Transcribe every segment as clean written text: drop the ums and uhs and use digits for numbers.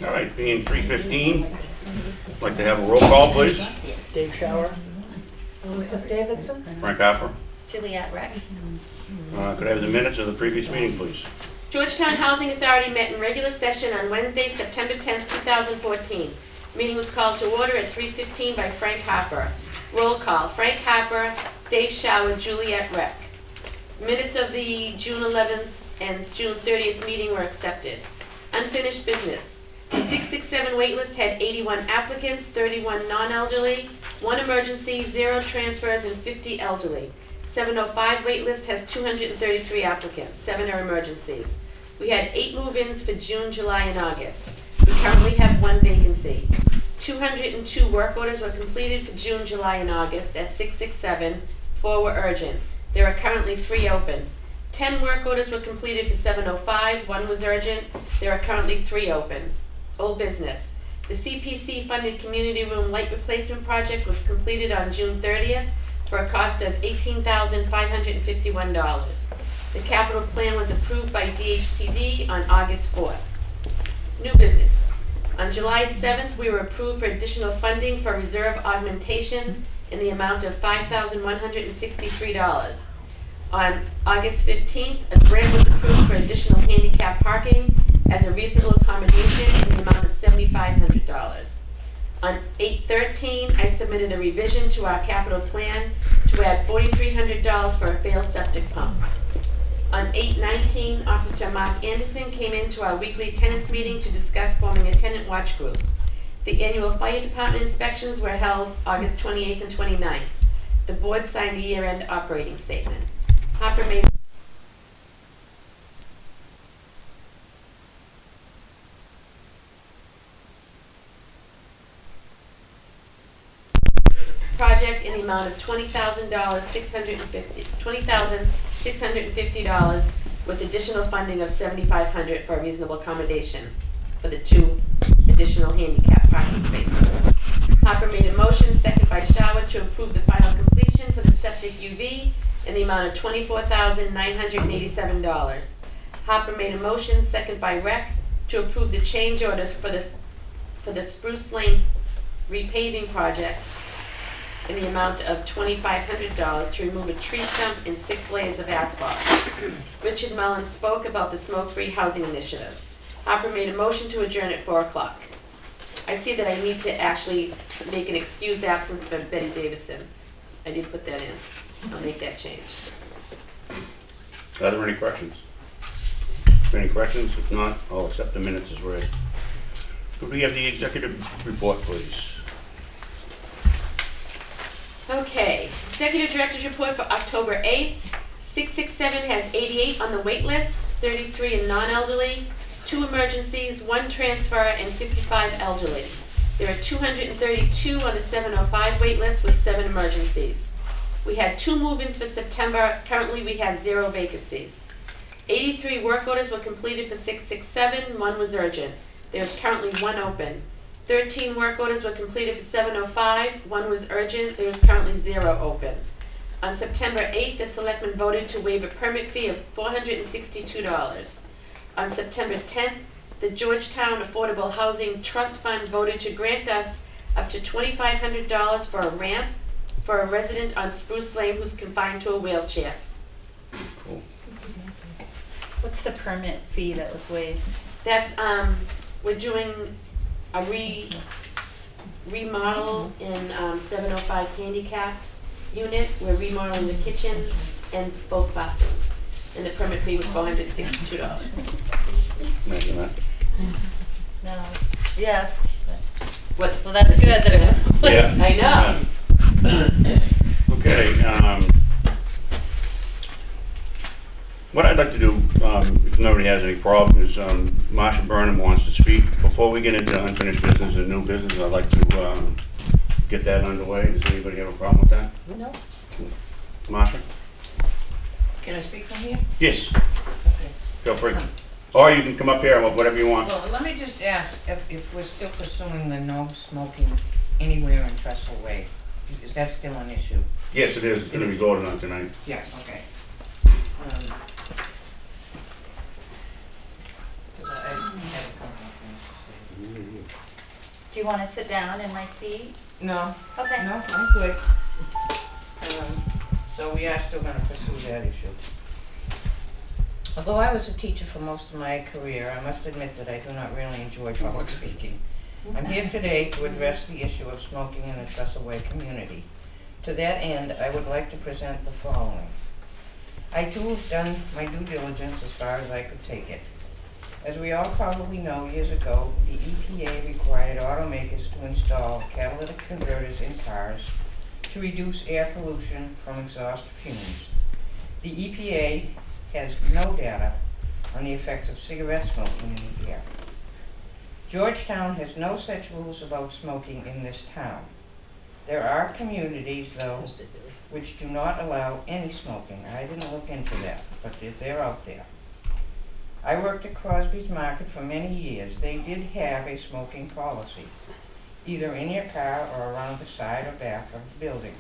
All right, being 3:15, I'd like to have a roll call, please. Dave Shower. Elizabeth Davidson. Frank Harper. Juliet Reck. Could I have the minutes of the previous meeting, please? Georgetown Housing Authority met in regular session on Wednesday, September 10th, 2014. Meeting was called to order at 3:15 by Frank Harper. Roll call, Frank Harper, Dave Shower, Juliet Reck. Minutes of the June 11th and June 30th meeting were accepted. Unfinished business. The 667 waitlist had 81 applicants, 31 non-elderly, 1 emergency, 0 transfers, and 50 elderly. 705 waitlist has 233 applicants, 7 are emergencies. We had 8 move-ins for June, July, and August. We currently have 1 vacancy. 202 work orders were completed for June, July, and August at 667. 4 were urgent. There are currently 3 open. 10 work orders were completed for 705. 1 was urgent. There are currently 3 open. Old business. The CPC funded community room light replacement project was completed on June 30th for a cost of $18,551. The capital plan was approved by DHCD on August 4th. New business. On July 7th, we were approved for additional funding for reserve augmentation in the amount of $5,163. On August 15th, a grant was approved for additional handicap parking as a reasonable accommodation in the amount of $7,500. On 8/13, I submitted a revision to our capital plan to add $4,300 for a failed septic pump. On 8/19, Officer Mark Anderson came into our weekly tenants meeting to discuss forming a tenant watch group. The annual fire department inspections were held August 28th and 29th. The board signed the year-end operating statement. Hopper made project in the amount of $20,650 with additional funding of $7,500 for a reasonable accommodation for the 2 additional handicap parking spaces. Hopper made a motion, second by Shower, to approve the final completion for the septic UV in the amount of $24,987. Hopper made a motion, second by Reck, to approve the change orders for the Spruce Lane repaving project in the amount of $2,500 to remove a tree stump and 6 layers of asphalt. Richard Mullins spoke about the smoke-free housing initiative. Hopper made a motion to adjourn at 4 o'clock. I see that I need to actually make an excused absence for Betty Davidson. I did put that in. I'll make that change. Are there any corrections? Any corrections? If not, I'll accept the minutes as read. Could we have the executive report, please? Okay, Executive Director's Report for October 8th. 667 has 88 on the wait list, 33 in non-elderly, 2 emergencies, 1 transfer, and 55 elderly. There are 232 on the 705 wait list with 7 emergencies. We had 2 move-ins for September. Currently, we have 0 vacancies. 83 work orders were completed for 667. 1 was urgent. There's currently 1 open. 13 work orders were completed for 705. 1 was urgent. There is currently 0 open. On September 8th, the Selectmen voted to waive a permit fee of $462. On September 10th, the Georgetown Affordable Housing Trust Fund voted to grant us up to $2,500 for a ramp for a resident on Spruce Lane who's confined to a wheelchair. Cool. What's the permit fee that was waived? That's, we're doing a remodel in 705 handicapped unit. We're remodeling the kitchen and both bathrooms. And the permit fee was $462. Imagine that. No. Yes. What? Well, that's good that it was waived. Yeah. I know. Okay, what I'd like to do, if nobody has any problem, is Marsha Burnham wants to speak. Before we get into unfinished business and new business, I'd like to get that underway. Does anybody have a problem with that? No. Marsha? Can I speak from here? Yes, Okay. feel free. Or you can come up here, whatever you want. Well, let me just ask if we're still pursuing the no smoking anywhere in Trestle Way. Is that still an issue? Yes, it is. It's going to be voted on tonight. Yeah, okay. I had a couple of things to say. Do you want to sit down in my seat? No, Okay. no, I'm good. So we are still gonna pursue that issue. Although I was a teacher for most of my career, I must admit that I do not really enjoy public speaking. I'm here today to address the issue of smoking in the Trestleway community. To that end, I would like to present the following. I too have done my due diligence as far as I could take it. As we all probably know, years ago, the EPA required automakers to install catalytic converters in cars to reduce air pollution from exhaust fumes. The EPA has no data on the effects of cigarette smoking in the air. Georgetown has no such rules about smoking in this town. There are communities, though, which do not allow any smoking. I didn't look into that, but they're out there. I worked at Crosby's Market for many years. They did have a smoking policy, either in your car or around the side or back of the building,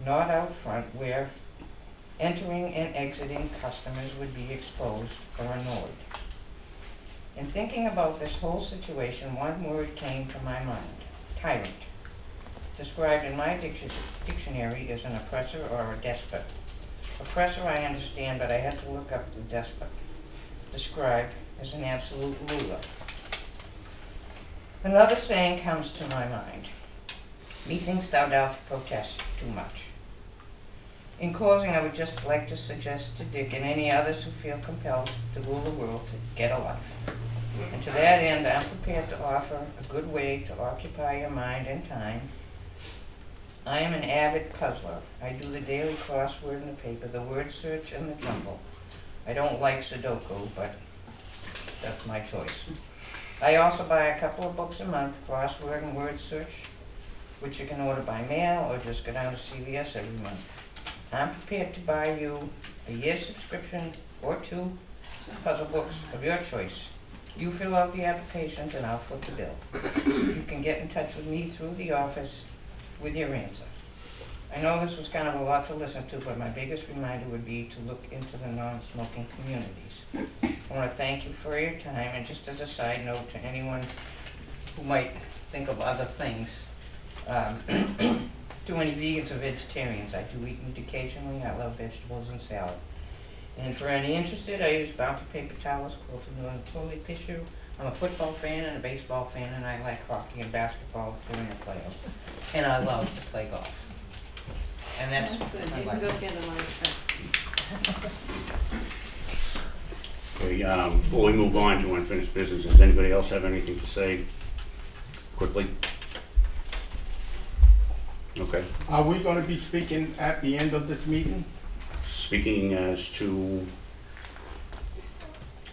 not out front where entering and exiting customers would be exposed or annoyed. In thinking about this whole situation, one word came to my mind: tyrant. Described in my dictionary as an oppressor or a despot. Oppressor I understand, but I had to look up the despot. Described as an absolute ruler. Another saying comes to my mind: methinks thou dost protest too much. In closing, I would just like to suggest to Dick and any others who feel compelled to rule the world to get a life. And to that end, I'm prepared to offer a good way to occupy your mind and time. I am an avid puzzler. I do the daily crossword in the paper, the word search, and the jumble. I don't like Sudoku, but that's my choice. I also buy a couple of books a month, crossword and word search, which you can order by mail or just go down to CVS every month. I'm prepared to buy you a year's subscription or 2 puzzle books of your choice. You fill out the applications and I'll foot the bill. You can get in touch with me through the office with your answer. I know this was kind of a lot to listen to, but my biggest reminder would be to look into the non-smoking communities. I want to thank you for your time, and just as a side note to anyone who might think of other things, to any vegans or vegetarians, I do eat meat occasionally. I love vegetables and salad. And for any interested, I use Bounty paper towels, quilted on toilet tissue. I'm a football fan and a baseball fan, and I like hockey and basketball during the playoffs. And I love to play golf. And that's Good, my you life. can go get them on. Okay, before we move on to unfinished business, does anybody else have anything to say quickly? Okay. Are we gonna be speaking at the end of this meeting? Speaking as to,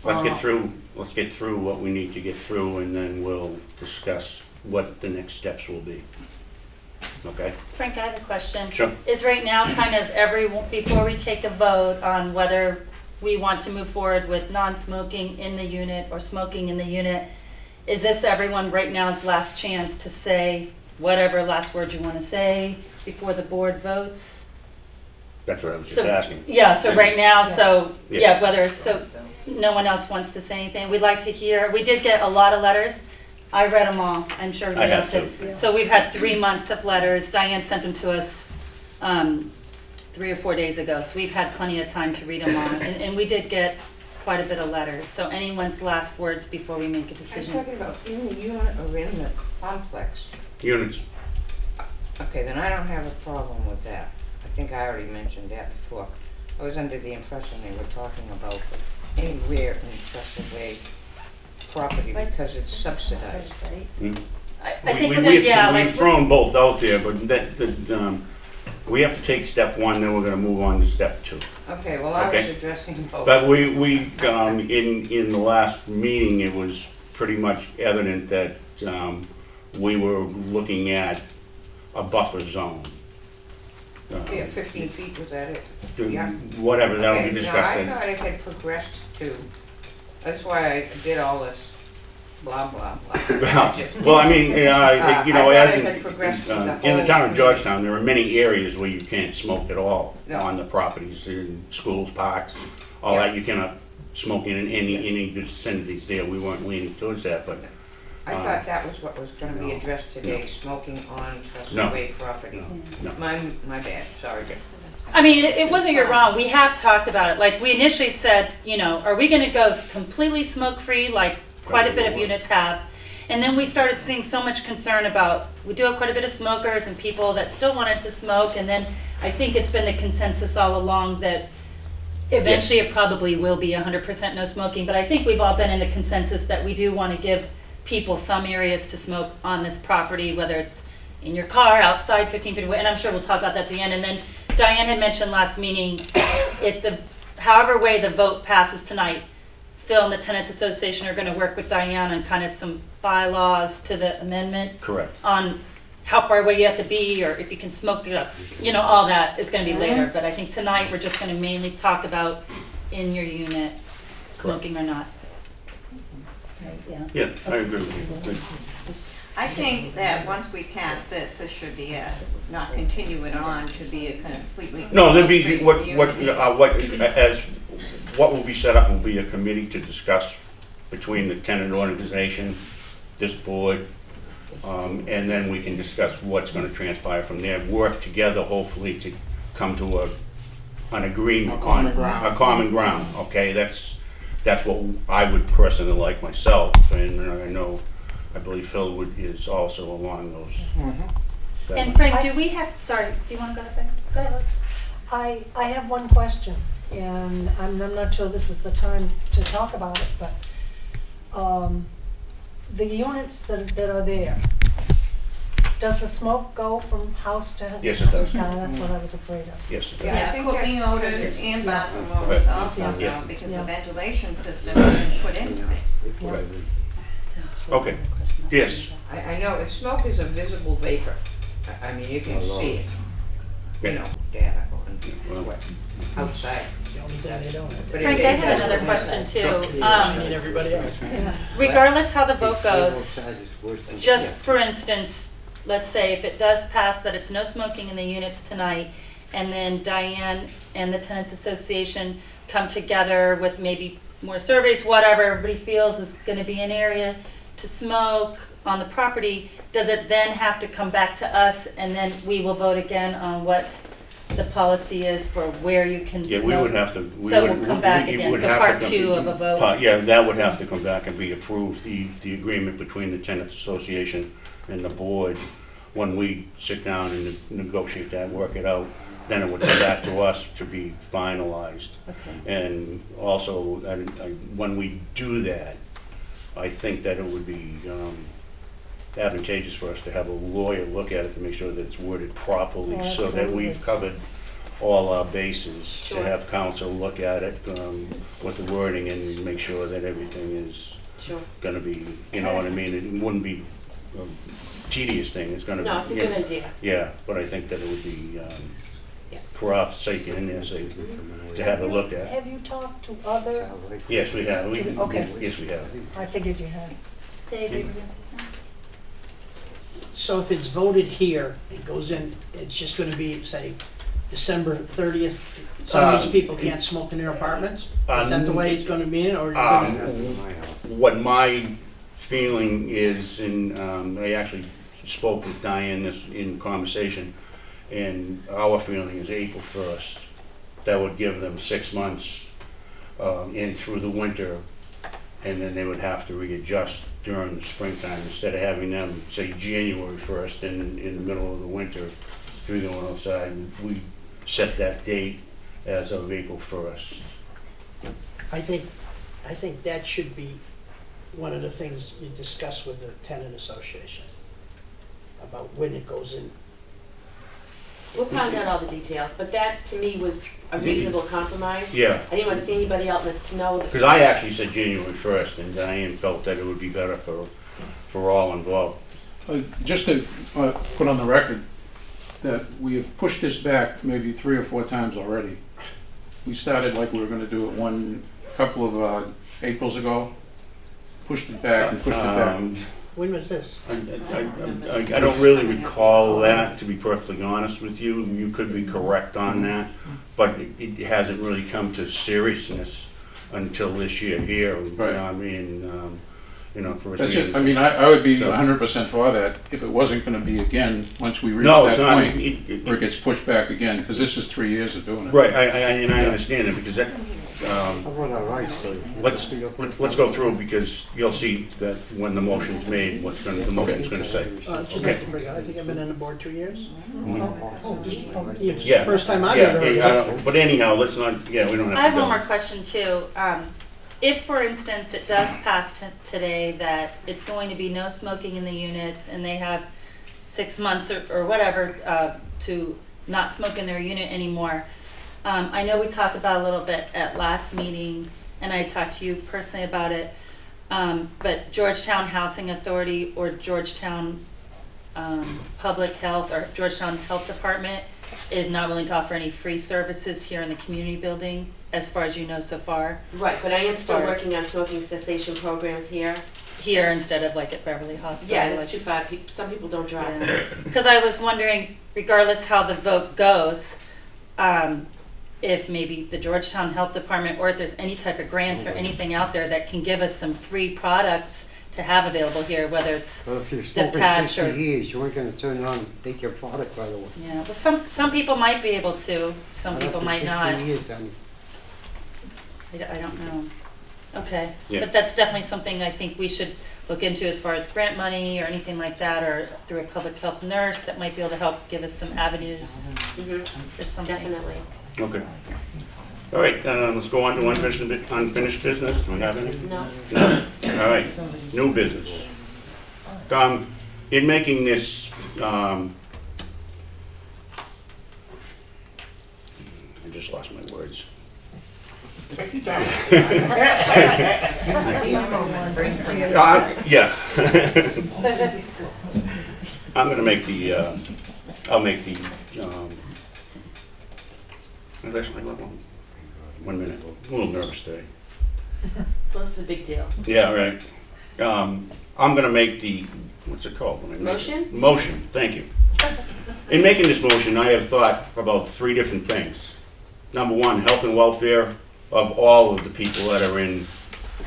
let's get through what we need to get through, and then we'll discuss what the next steps will be. Okay? Frank, I have a question. Sure. Is right now kind of before we take a vote on whether we want to move forward with non-smoking in the unit or smoking in the unit, is this everyone right now's last chance to say whatever last word you want to say before the board votes? That's what I was just asking. Yeah, so right now, Yeah. whether, so no one else wants to say anything. We'd like to hear, we did get a lot of letters. I read them all. I'm sure I everybody have else did. to. So we've had 3 months of letters. Diane sent them to us 3 or 4 days ago. So we've had plenty of time to read them all. And we did get quite a bit of letters. So anyone's last words before we make a I'm decision? talking about in the unit or in the complex. Units. Okay, then I don't have a problem with that. I think I already mentioned that before. I was under the impression they were talking about anywhere in Trestleway property because it's subsidized. Hmm? I think we're gonna, yeah, We've like, thrown both out there, but we have to take step 1, then we're gonna move on to step 2. Okay, well, I was Okay. addressing both. But in the last meeting, it was pretty much evident that we were looking at a buffer zone. Yeah, 15 feet, was that it? Yeah. Whatever, that'll Okay, be no, discussed I then. thought it had progressed to, that's why I did all this blah, blah, blah. Well, I mean, you know, I thought as it had progressed to the in the whole- town of Georgetown, there are many areas where you can't smoke at all No. on the properties, in schools, parks, all that. You cannot smoke in any vicinities there. We weren't leaning towards that, but I thought that was what was gonna be addressed today, smoking on No. Trustway property. No. My bad, sorry. I mean, it wasn't you're wrong. We have talked about it. Like, we initially said, you know, are we gonna go completely smoke-free, like quite a bit of units have? And then we started seeing so much concern about, we do have quite a bit of smokers and people that still wanted to smoke, and then I think it's been the consensus all along that eventually it probably will be 100% no smoking, but I think we've all been in the consensus that we do want to give people some areas to smoke on this property, whether it's in your car, outside, 15 feet away, and I'm sure we'll talk about that at the end. And then Diane had mentioned last meeting, however way the vote passes tonight, Phil and the Tenants Association are going to work with Diane on kind of some bylaws to the amendment. Correct. On how far away you have to be, or if you can smoke it up, you know, all that is going to be later. But I think tonight we're just going to mainly talk about in your unit, smoking or not. Right, yeah. Yeah, I agree with you. I think that once we pass this, this should be it, not continue it on to be a completely. No, there'll be, free what unit. what will be set up will be a committee to discuss between the tenant organization, this board, and then we can discuss what's gonna transpire from there, work together hopefully to come to an agreement A on. common ground. A common ground, okay, that's what I would personally like myself, and I believe Phil is also along those. And Frank, do we have, sorry, do you want to go ahead? Go ahead. I have one question, and I'm not sure this is the time to talk about it, but the units that are there, does the smoke go from house to house? Yes, it does. Yeah, that's what I was afraid of. Yes, it does. Yeah, think cooking that's- odors and bathroom Right. odors also, Yeah. now, because Yeah. the ventilation system is put into it. Right. Okay, yes. I know, and smoke is a visible vapor. I mean, you can see it, you know, data on what, outside. But Frank, I it had does- another question too. everybody else. Regardless how the vote goes, just for instance, let's say if it does pass that it's no smoking in the units tonight, and then Diane and the Tenants Association come together with maybe more surveys, whatever everybody feels is gonna be an area to smoke on the property, does it then have to come back to us and then we will vote again on what the policy is for where you can smoke? Yeah, we would have to. So we'll come back again, so part two of a vote. Yeah, that would have to come back and be approved, the agreement between the tenants association and the board. When we sit down and negotiate that, work it out, then it would come back to us to be finalized. Okay. And also, when we do that, I think that it would be advantageous for us to have a lawyer look at it to make sure that it's worded properly, Oh, so that we've absolutely. covered all our bases. Sure. To have counsel look at it with the wording and make sure that everything is Sure. gonna be, you know what I mean? It wouldn't be a tedious thing, it's gonna be. No, it's a good idea. Yeah, but I think that it would be, Yeah. for our sake in there, so to have a look at. Have you talked to other, Yes, we have. Okay. Yes, we have. I figured you had. Dave, you were gonna say something? So if it's voted here, it goes in, it's just gonna be, say, December 30th, some of these people can't smoke in their apartments? Is that the way it's gonna be, or you're gonna? What my feeling is, and I actually spoke with Diane this in conversation, and our feeling is April 1st. That would give them 6 months in through the winter, and then they would have to readjust during the springtime instead of having them, say, January 1st in the middle of the winter, through going outside. We set that date as of April 1st. I think that should be one of the things you discuss with the tenant association, about when it goes in. We'll find out all the details, but that to me was a reasonable compromise. Yeah. I didn't want to see anybody out in the snow. Because I actually said January 1st, and Diane felt that it would be better for all involved. Just to put on the record that we have pushed this back maybe 3 or 4 times already. We started like we were going to do it couple of Aprils ago, pushed it back and pushed it back. When was this? I don't really recall that, to be perfectly honest with you. You could be correct on that, but it hasn't really come to seriousness until this year here. Right. I mean, for us That's to it. I mean, I would be So- 100% for that if it wasn't gonna be again, once we reach No, it's that not. point, where it gets pushed back again, because this is 3 years of doing it. Right, and I understand that, because that, let's go through, because you'll see that when the motion's made, the motion's gonna say. Just Okay. to bring up, I think I've been on the board 2 years. It's the Yeah. first time I've Yeah, ever heard of it. but anyhow, let's not, we don't have to go. I have one more question too. If, for instance, it does pass today that it's going to be no smoking in the units and they have 6 months or whatever to not smoke in their unit anymore, I know we talked about a little bit at last meeting, and I talked to you personally about it, but Georgetown Housing Authority or Georgetown Public Health or Georgetown Health Department is not willing to offer any free services here in the community building, as far as you know so far, Right, but I am still far as- working on smoking cessation programs here. here instead of like at Beverly Hospital. Yeah, that's like- too far. Some people don't drive. Because I was wondering, regardless how the vote goes, if maybe the Georgetown Health Department, or if there's any type of grants or anything out there that can give us some free products to have available here, whether it's, Well, if you're the smoking patch 60 or- years, you weren't gonna turn around and take your product right away. yeah, well, some people might be able to, some people After might not. 60 years, I mean, I don't know. Okay, Yeah. but that's definitely something I think we should look into as far as grant money or anything like that, or through a public health nurse that might be able to help give us some avenues Mhm, or something. definitely. Okay. All right, let's go on to unfinished business. Do we have any? No? No. All right, new business. In making this, I just lost my words. Yeah. I'm gonna make the, I'll make the, actually, 1 minute, a little nervous today. Well, this is a big deal. Yeah, right. I'm gonna make the, what's it called? when I make it? Motion? Motion, thank you. In making this motion, I have thought about 3 different things. Number 1, health and welfare of all of the people that are in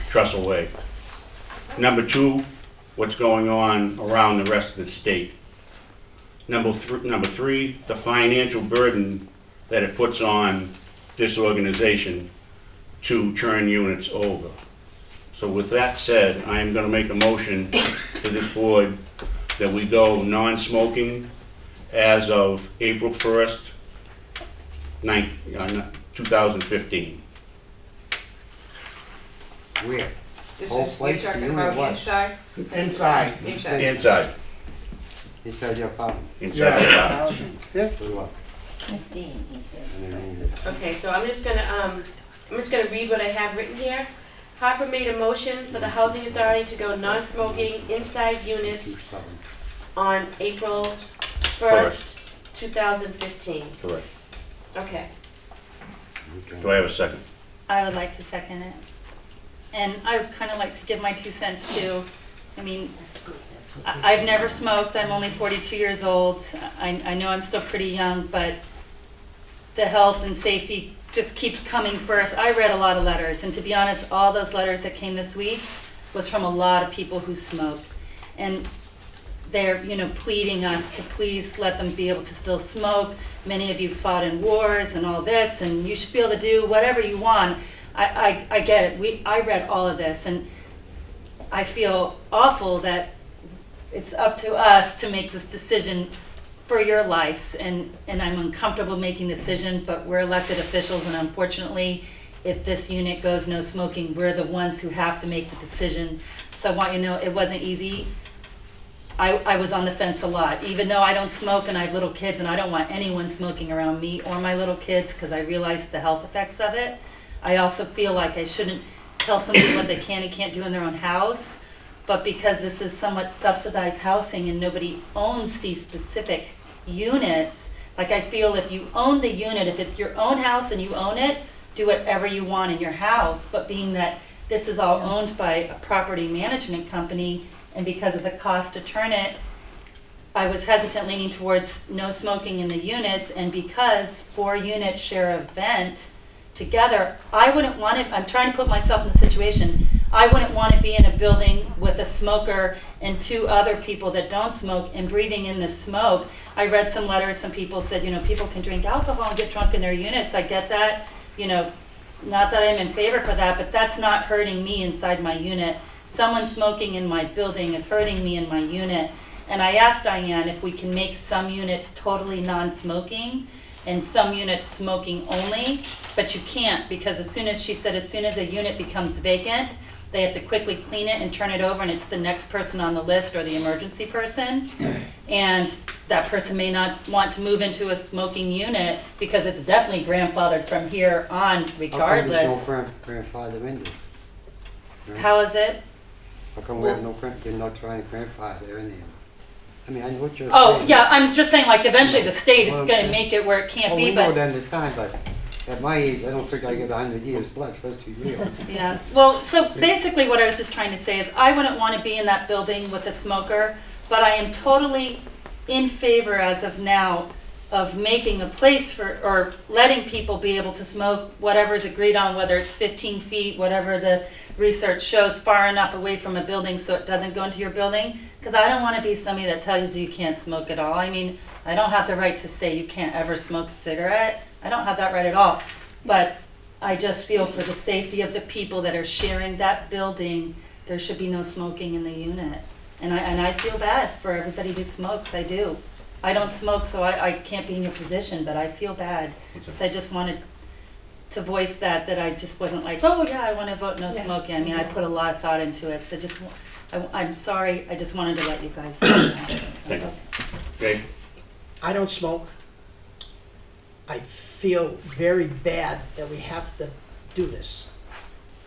Trestle Way. Number 2, what's going on around the rest of the state. Number 3, the financial burden that it puts on this organization to turn units over. So with that said, I am gonna make a motion to this board that we go non-smoking as of April 1st, 2015. where? Whole place, You're talking you about and what? inside? Inside. Inside. Inside, Inside your apartment. inside the box. Good luck. Okay, so I'm just gonna read what I have written here. Harper made a motion for the Housing Authority to go non-smoking inside units on April 1st, 2015. Correct. Okay. Do I have a second? I would like to second it. And I would kind of like to give my 2 cents too. I mean, I've never smoked, I'm only 42 years old. I know I'm still pretty young, but the health and safety just keeps coming first. I read a lot of letters, and to be honest, all those letters that came this week was from a lot of people who smoke. And they're, pleading us to please let them be able to still smoke. Many of you fought in wars and all this, and you should be able to do whatever you want. I get it. I read all of this, and I feel awful that it's up to us to make this decision for your lives, and I'm uncomfortable making the decision, but we're elected officials, and unfortunately, if this unit goes no smoking, we're the ones who have to make the decision. So I want you to know it wasn't easy. I was on the fence a lot, even though I don't smoke and I have little kids, and I don't want anyone smoking around me or my little kids, because I realize the health effects of it. I also feel like I shouldn't tell somebody what they can and can't do in their own house, but because this is somewhat subsidized housing and nobody owns these specific units, like I feel if you own the unit, if it's your own house and you own it, do whatever you want in your house. But being that this is all owned by a property management company, and because of the cost to turn it, I was hesitant leaning towards no smoking in the units, and because 4 units share a vent together, I wouldn't want it, I'm trying to put myself in the situation, I wouldn't want to be in a building with a smoker and 2 other people that don't smoke and breathing in the smoke. I read some letters, some people said, people can drink alcohol and get drunk in their units. I get that, not that I'm in favor for that, but that's not hurting me inside my unit. Someone smoking in my building is hurting me in my unit. And I asked Diane if we can make some units totally non-smoking and some units smoking only, but you can't, because as soon as a unit becomes vacant, they have to quickly clean it and turn it over, and it's the next person on the list or the emergency person. And that person may not want to move into a smoking unit because it's definitely grandfathered from here on regardless. How come there's no grandfather in this? Right? How is it? How come we have you're not trying to grandfather in there? I mean, I know what you're Oh, saying. yeah, I'm just saying, like, eventually the state is gonna make it where it can't Well, be, we know but, that at the time, but at my age, I don't think I get 100 years left, let's be real. yeah. Well, so basically what I was just trying to say is I wouldn't wanna be in that building with a smoker, but I am totally in favor as of now of making a place for, or letting people be able to smoke whatever's agreed on, whether it's 15 feet, whatever the research shows, far enough away from a building so it doesn't go into your building. Because I don't want to be somebody that tells you you can't smoke at all. I mean, I don't have the right to say you can't ever smoke a cigarette. I don't have that right at all. But I just feel for the safety of the people that are sharing that building, there should be no smoking in the unit. And I feel bad for everybody who smokes, I do. I don't smoke, so I can't be in your position, but I feel bad. So I just wanted to voice that I just wasn't like, oh yeah, I want to vote no smoking. I mean, I put a lot of thought into it, so I'm sorry, I just wanted to let you guys know that. Thank you. Okay, I don't smoke. I feel very bad that we have to do this,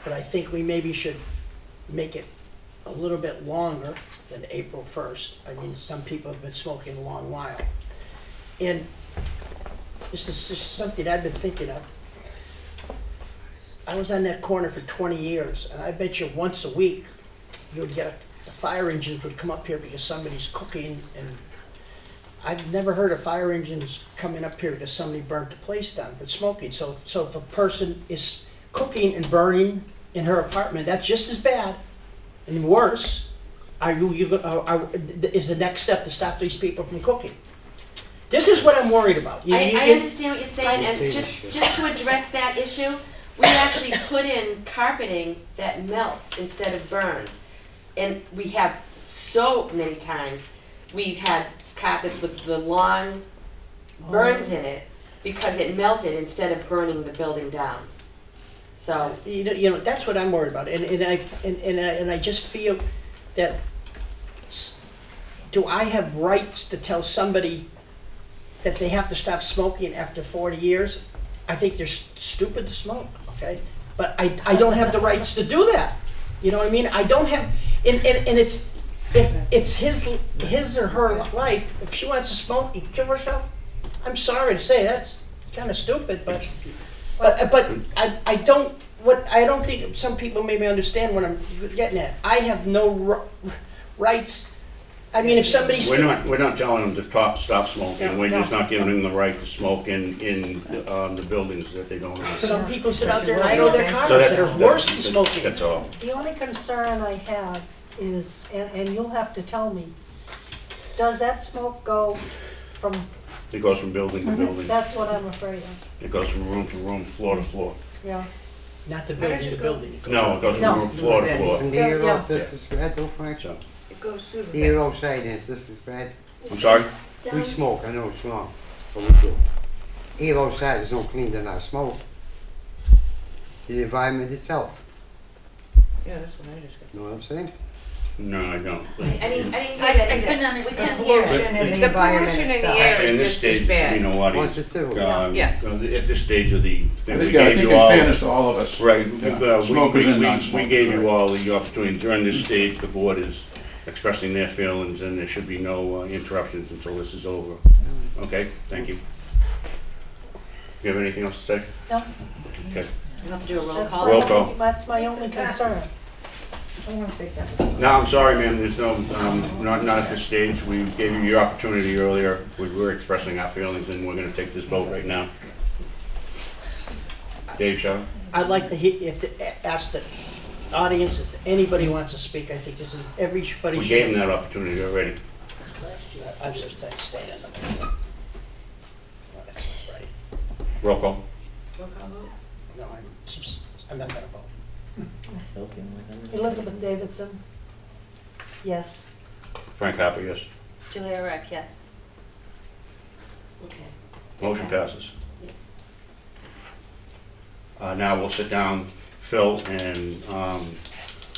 but I think we maybe should make it a little bit longer than April 1st. I mean, some people have been smoking a long while. And this is just something I've been thinking of. I was on that corner for 20 years, and I bet you once a week, you would get the fire engines would come up here because somebody's cooking, and I've never heard of fire engines coming up here because somebody burnt the place down for smoking. So if a person is cooking and burning in her apartment, that's just as bad and worse. Is the next step to stop these people from cooking? This is what I'm worried about. I understand what you're saying, and just to address that issue, we actually put in carpeting that melts instead of burns. And we have so many times, we've had carpets with the long burns in it because it melted instead of burning the building down. So, that's what I'm worried about, and I just feel that, do I have rights to tell somebody that they have to stop smoking after 40 years? I think they're stupid to smoke, okay? But I don't have the rights to do that. You know what I mean? I don't have, and it's his or her life. If she wants to smoke and kill herself, I'm sorry to say that's kind of stupid, but I don't think some people maybe understand what I'm getting at. I have no rights. I mean, if somebody's we're not telling them to stop smoking. No, We're just no. not giving them the right to smoke in the buildings that they don't own. some people sit out there and throw their cars, that are worse than smoking. That's all. The only concern I have is, and you'll have to tell me, does that smoke go from, It goes from building to building. that's what I'm afraid of, It goes from room to room, floor to floor. yeah. Not the building to building. No, it goes from No. room, floor to floor. Isn't the year Yeah. old, this is bad though, Frank? So, It goes through The year old saying this is bad. I'm sorry? We smoke, I know it's wrong, but we do. Air outside is no cleaner than our smoke. The environment itself, Yeah, that's what I just got. you know what I'm saying? No, I don't. I didn't hear I that couldn't either. understand. We couldn't hear it. pollution in the The environment pollution in the itself. air Actually, in this is stage, just bad. you know what, Once or two. Yeah. at this stage of the thing, we I gave think you in all. fairness to all of us. Right, Yeah. Smokers and we non-smokers, gave you right. all the opportunity, during this stage, the board is expressing their feelings, and there should be no interruptions until this is over. Okay, thank you. You have anything else to say? No, Okay. We'll have to do a roll that's call. Roll call. That's my only concern. I want to say that. No, I'm sorry, ma'am, there's no, not at this stage. We gave you your opportunity earlier. We were expressing our feelings, and we're gonna take this vote right now. Dave Shaw? I'd like to ask that audience, if anybody wants to speak, I think this is, everybody We should. gave them that opportunity already. I'm just staying in the middle. That's not right. Roll call. No, I'm not gonna vote. Elizabeth Davidson? Yes. Frank Harper, yes. Julia Rick, yes. Okay. Motion It passes. Now we'll sit down, Phil, and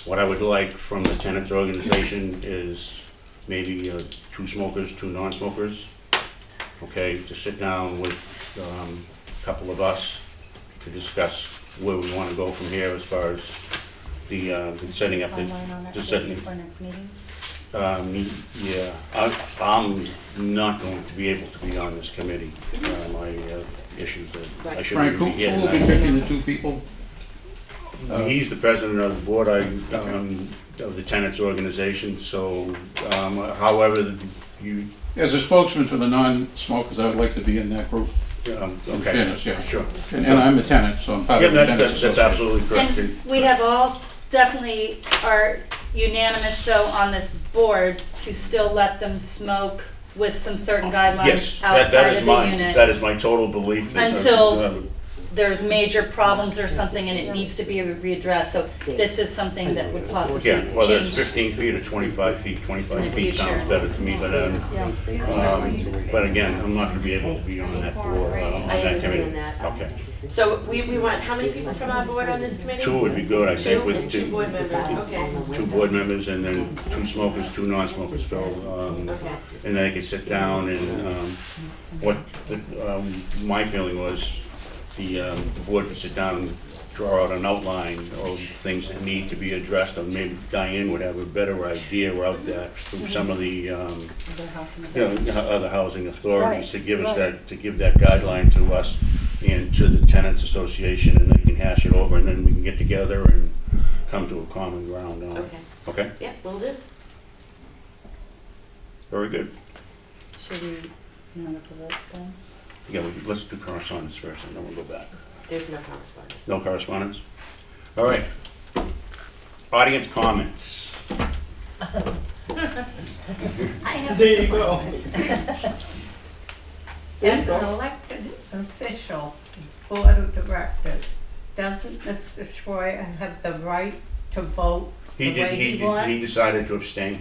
what I would like from the tenants organization is maybe 2 smokers, 2 non-smokers. Okay, to sit down with a couple of us to discuss where we want to go from here as far as the setting up Timeline on it the setting. for next meeting? Yeah, I'm not going to be able to be on this committee. My issues that I shouldn't Frank, who be here will be tonight. picking the 2 people? He's the president of the board of the tenants organization, so however you, As a spokesman for the non-smokers, I would like to be in that group, in okay. fairness, yeah. Sure. And I'm a tenant, so I'm part Yeah, of the tenants that's association. absolutely correct. And we have all definitely are unanimous though on this board to still let them smoke with some certain guidelines Yes, that outside is of the my, unit. that is my total belief. that, Until there's major problems or something and it needs to be readdressed, so this is something that would possibly Yeah, whether it's change. 15 feet or 25 feet, In 25 the feet sounds future. better to me, but again, I'm not gonna be able to be on that board, on I that committee. understand that. Okay, So we want, how many people from our board on this committee? 2 would be good, I think, Two, with and 2 board members, okay. 2 board members and then 2 smokers, 2 non-smokers, Phil. Okay. And then I could sit down and, my feeling was, the board could sit down and draw out an outline of things that need to be addressed, and maybe Diane would have a better idea of that through some of the, other housing authorities to give us that, to give that guideline to us and to the tenants association, and they can hash it over, and then we can get together and come to a common ground on it. Okay, Okay, yeah, will do. very good. Should we, now that the vote's done? Yeah, let's do correspondence first, and then we'll go back. There's no correspondence. No correspondence? All right. Audience comments. There you go. As an elected official, board of directors, doesn't Mr. Schroyer have the right to vote the He did, way he he wants? decided to abstain.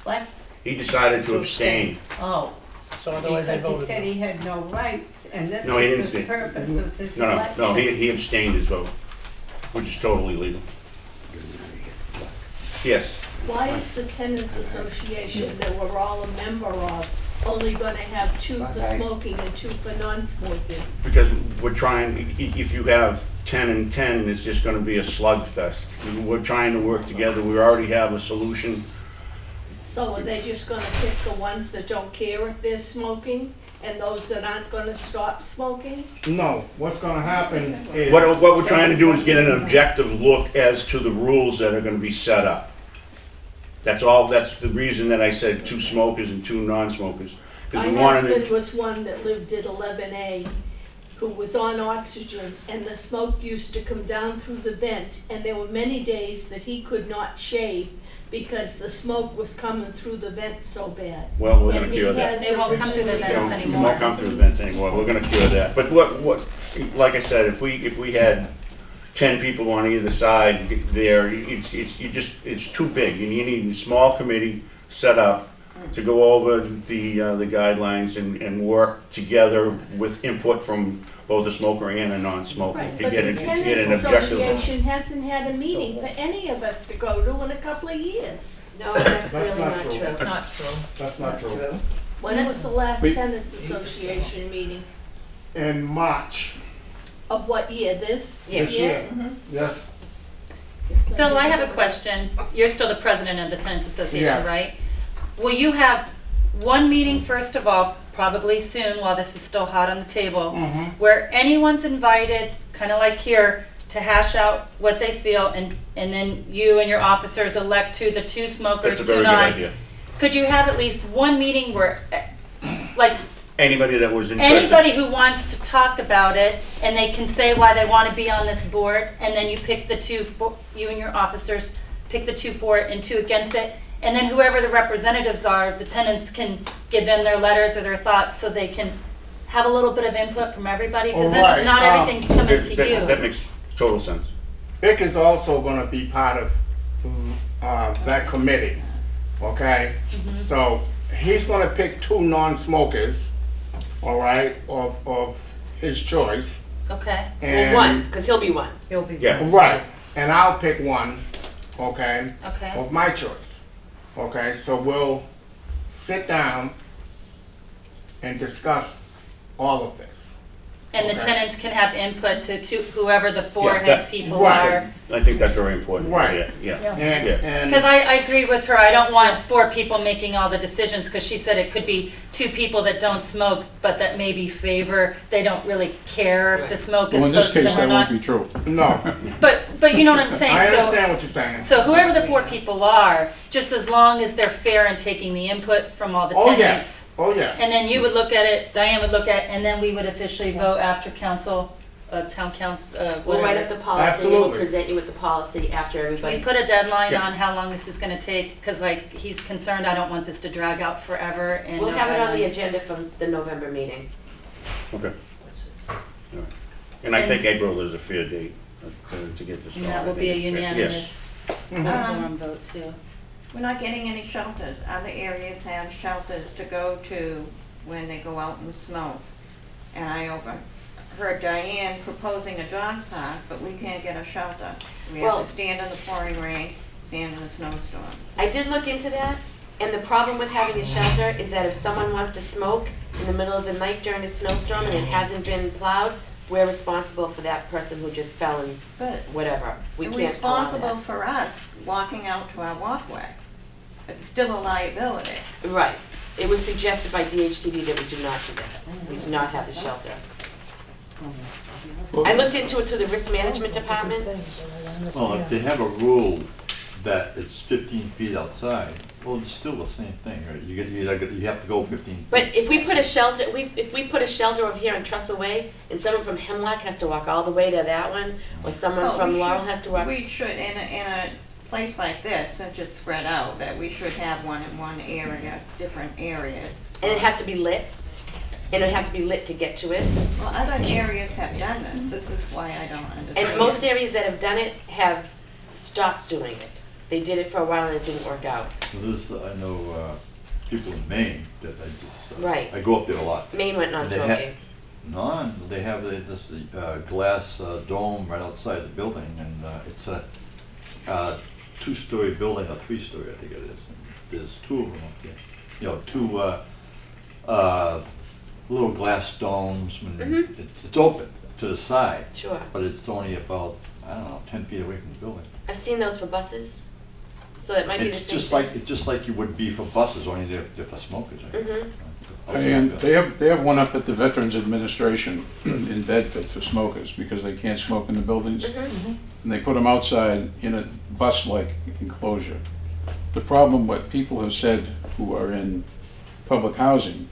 What? He decided to abstain. Oh, So otherwise I because he voted said no. he had no rights, and this No, he didn't is the say. purpose of this No, election. no, he abstained his vote, which is totally legal. Yes, Why is the tenants association that we're all a member of only gonna have 2 for smoking and 2 for non-smoking? because we're trying, if you have 10 and 10, it's just gonna be a slugfest. We're trying to work together, we already have a solution. So are they just gonna pick the ones that don't care if they're smoking and those that aren't gonna stop smoking? No, what's gonna happen is. What we're trying to do is get an objective look as to the rules that are gonna be set up. That's all, that's the reason that I said 2 smokers and 2 non-smokers. 'Cause My we wanted husband to, was one that lived at 11A, who was on oxygen, and the smoke used to come down through the vent, and there were many days that he could not shave because the smoke was coming through the vent so bad. well, we're gonna And he cure that. has They won't come through the originally- vents You anymore. won't come through the vents anymore, we're gonna cure that. But what, like I said, if we had 10 people on either side there, it's too big. You need a small committee set up to go over the guidelines and work together with input from both a smoker and a non-smoker. Right, To but get the an tenants objective. association hasn't had a meeting for any of us to go to in a couple of years. No, that's That's really not not true. true. That's not true. That's not true. When was the last We- tenants association meeting? In March Of what year, this year? this year, yes, Phil, I have a question. You're still the president of the Tenants Association, Yes. right? Will you have one meeting, first of all, probably soon, while this is still hot on the table, where anyone's invited, kind of like here, to hash out what they feel, and then you and your officers elect the 2 smokers, That's a 2 very good non? idea. Could you have at least one meeting where, like, Anybody that was interested. Anybody who wants to talk about it, and they can say why they want to be on this board, and then you pick the two, you and your officers pick the 2 for it and 2 against it, and then whoever the representatives are, the tenants can give them their letters or their thoughts so they can have a little bit of input from everybody, because Alright, then not everything's coming to That you. makes total sense. Vic is also gonna be part of, that committee, okay? So, he's gonna pick 2 non-smokers, all right, of his choice. Okay, Well, And one, because he'll be one. He'll be. Yeah. right, and I'll pick one, okay, okay. of my choice. Okay, so we'll sit down and discuss all of this. And the Okay. tenants can have input to whoever the 4 Yeah, head that- people right. are. I think that's very important. Right. Yeah. And, Yeah. Because and, I agree with her, I don't want 4 people making all the decisions, because she said it could be 2 people that don't smoke, but that maybe favor, they don't really care if the smoke is Well, in this close to case, them or that won't not. be true. no, But you know what I'm saying? I So, understand what you're saying. so whoever the 4 people are, just as long as they're fair in taking the input from all the Oh, tenants. yes, oh, yes. And then you would look at it, Diane would look at it, and then we would officially vote after council, town council, We'll write up whatever. the policy, and we'll Absolutely. present you with the policy after Can we everybody's. put a deadline Yeah. on how long this is gonna take? Because like, he's concerned, I don't want this to drag out forever and. We'll no have it on the guidelines. agenda from the November meeting. Okay. All right. And I think April is a fair date to get this And started. that will be a I think it's fair. unanimous quorum vote too. We're not getting any shelters. Other areas have shelters to go to when they go out and smoke. And I overheard Diane proposing a dog park, but we can't get a shelter. We have Well- to stand in the pouring rain, stand in the snowstorm. I did look into that, and the problem with having a shelter is that if someone wants to smoke in the middle of the night during a snowstorm and it hasn't been plowed, we're responsible for that person who just fell and But whatever. We they're can't plow responsible that. for us walking out to our walkway. It's still a liability. Right. It was suggested by DHCD that we do not do that. We do not have the shelter. I looked into it through the risk management department. Well, if they have a rule that it's 15 feet outside, well, it's still the same thing, right? You have to go 15 feet. But if we put a shelter, if we put a shelter over here in Trestle Way, and someone from Hemlock has to walk all the way to that one, or someone Well, from we Laurel should- has to walk. We should, in a place like this, since it's spread out, that we should have one in one area, different areas. And it has to be lit, and it would have to be lit to get to it. Well, other areas have done this. This is why I don't understand. And most areas that have done it have stopped doing it. They did it for a while and it didn't work out. I know people in Maine that I just, Right. I go up there a lot. Maine went They ha- non-smoking. No, they have this glass dome right outside the building, and it's a 2-story building, or 3-story, I think it is. There's 2 of them up there. You know, 2 little glass domes. Mhm. It's open to the side, Sure. but it's only about, I don't know, 10 feet away from the building. I've seen those for buses, so that might be the It's same just thing. like, it's just like you would be for buses, only they're for smokers, right? Mhm. And they have one up at the Veterans Administration in Bedford for smokers, because they can't smoke in the buildings. Mhm. And they put them outside in a bus-like enclosure. The problem, what people have said who are in public housing,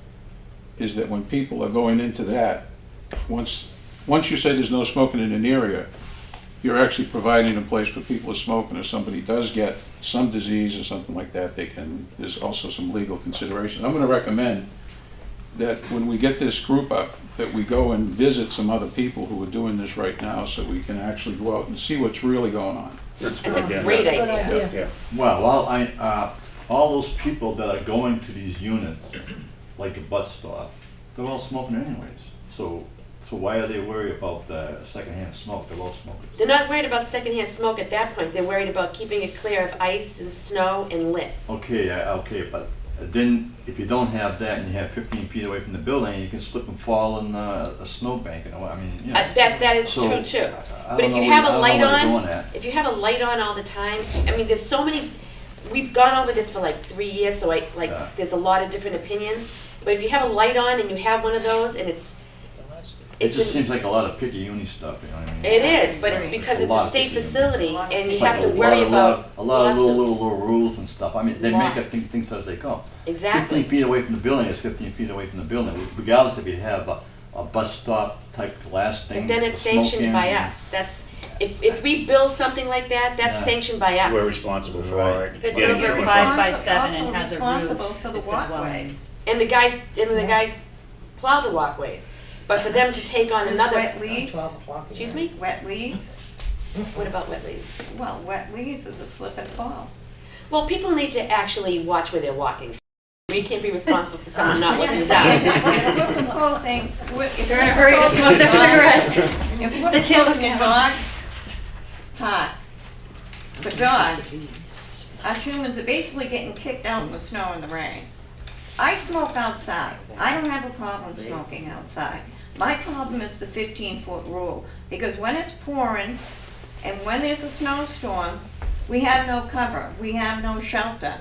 is that when people are going into that, once you say there's no smoking in an area, you're actually providing a place for people to smoke, and if somebody does get some disease or something like that, there's also some legal consideration. I'm gonna recommend that when we get this group up, that we go and visit some other people who are doing this right now, so we can actually go out and see what's really going on. That's That's a good, yeah. great Good idea. idea. Yeah. Well, all those people that are going to these units, like a bus stop, they're all smoking anyways. So why are they worried about the secondhand smoke? They're all smokers. They're not worried about secondhand smoke at that point. They're worried about keeping it clear of ice and snow and lit. Okay, but then if you don't have that and you have 15 feet away from the building, you can slip and fall in a snowbank. You know, I mean, you know. That is So, true too. I But if don't you know have where- a I light don't know where they're on, going at. if you have a light on all the time, I mean, there's so many, we've gone over this for like 3 years, so there's a lot of different opinions. But if you have a light on and you have one of those and it's It it's, just a- seems like a lot of picky-uni stuff, you know what I mean? it is, but it's because A it's lot a of state picking. facility and you It's have like to worry about a lot of little lawsuits. rules and stuff. I mean, they make up Lots. things as they come. Exactly. 15 feet away from the building is 15 feet away from the building, regardless if you have a bus stop type glass thing. And then it's smoke sanctioned in. by us. That's, if we build something like that, that's Yeah. sanctioned by us. We're responsible for Right. it. If it's Getting over to and 5 from. by 7 and Also has a responsible roof, for the it's a dwelling. walkways. And the guys plow the walkways. But for them to take on There's another, wet leaves, excuse me, wet leaves. what about wet leaves? Well, wet leaves is a slip and fall. Well, people need to actually watch where they're walking. We can't be responsible for someone not looking If down. we're proposing, if They're in a hurry to smoke their cigarette. If we're They can't look proposing a down. dog park for dogs, our humans are basically getting kicked out in the snow and the rain. I smoke outside. I don't have a problem smoking outside. My problem is the 15-foot rule, because when it's pouring and when there's a snowstorm, we have no cover, we have no shelter.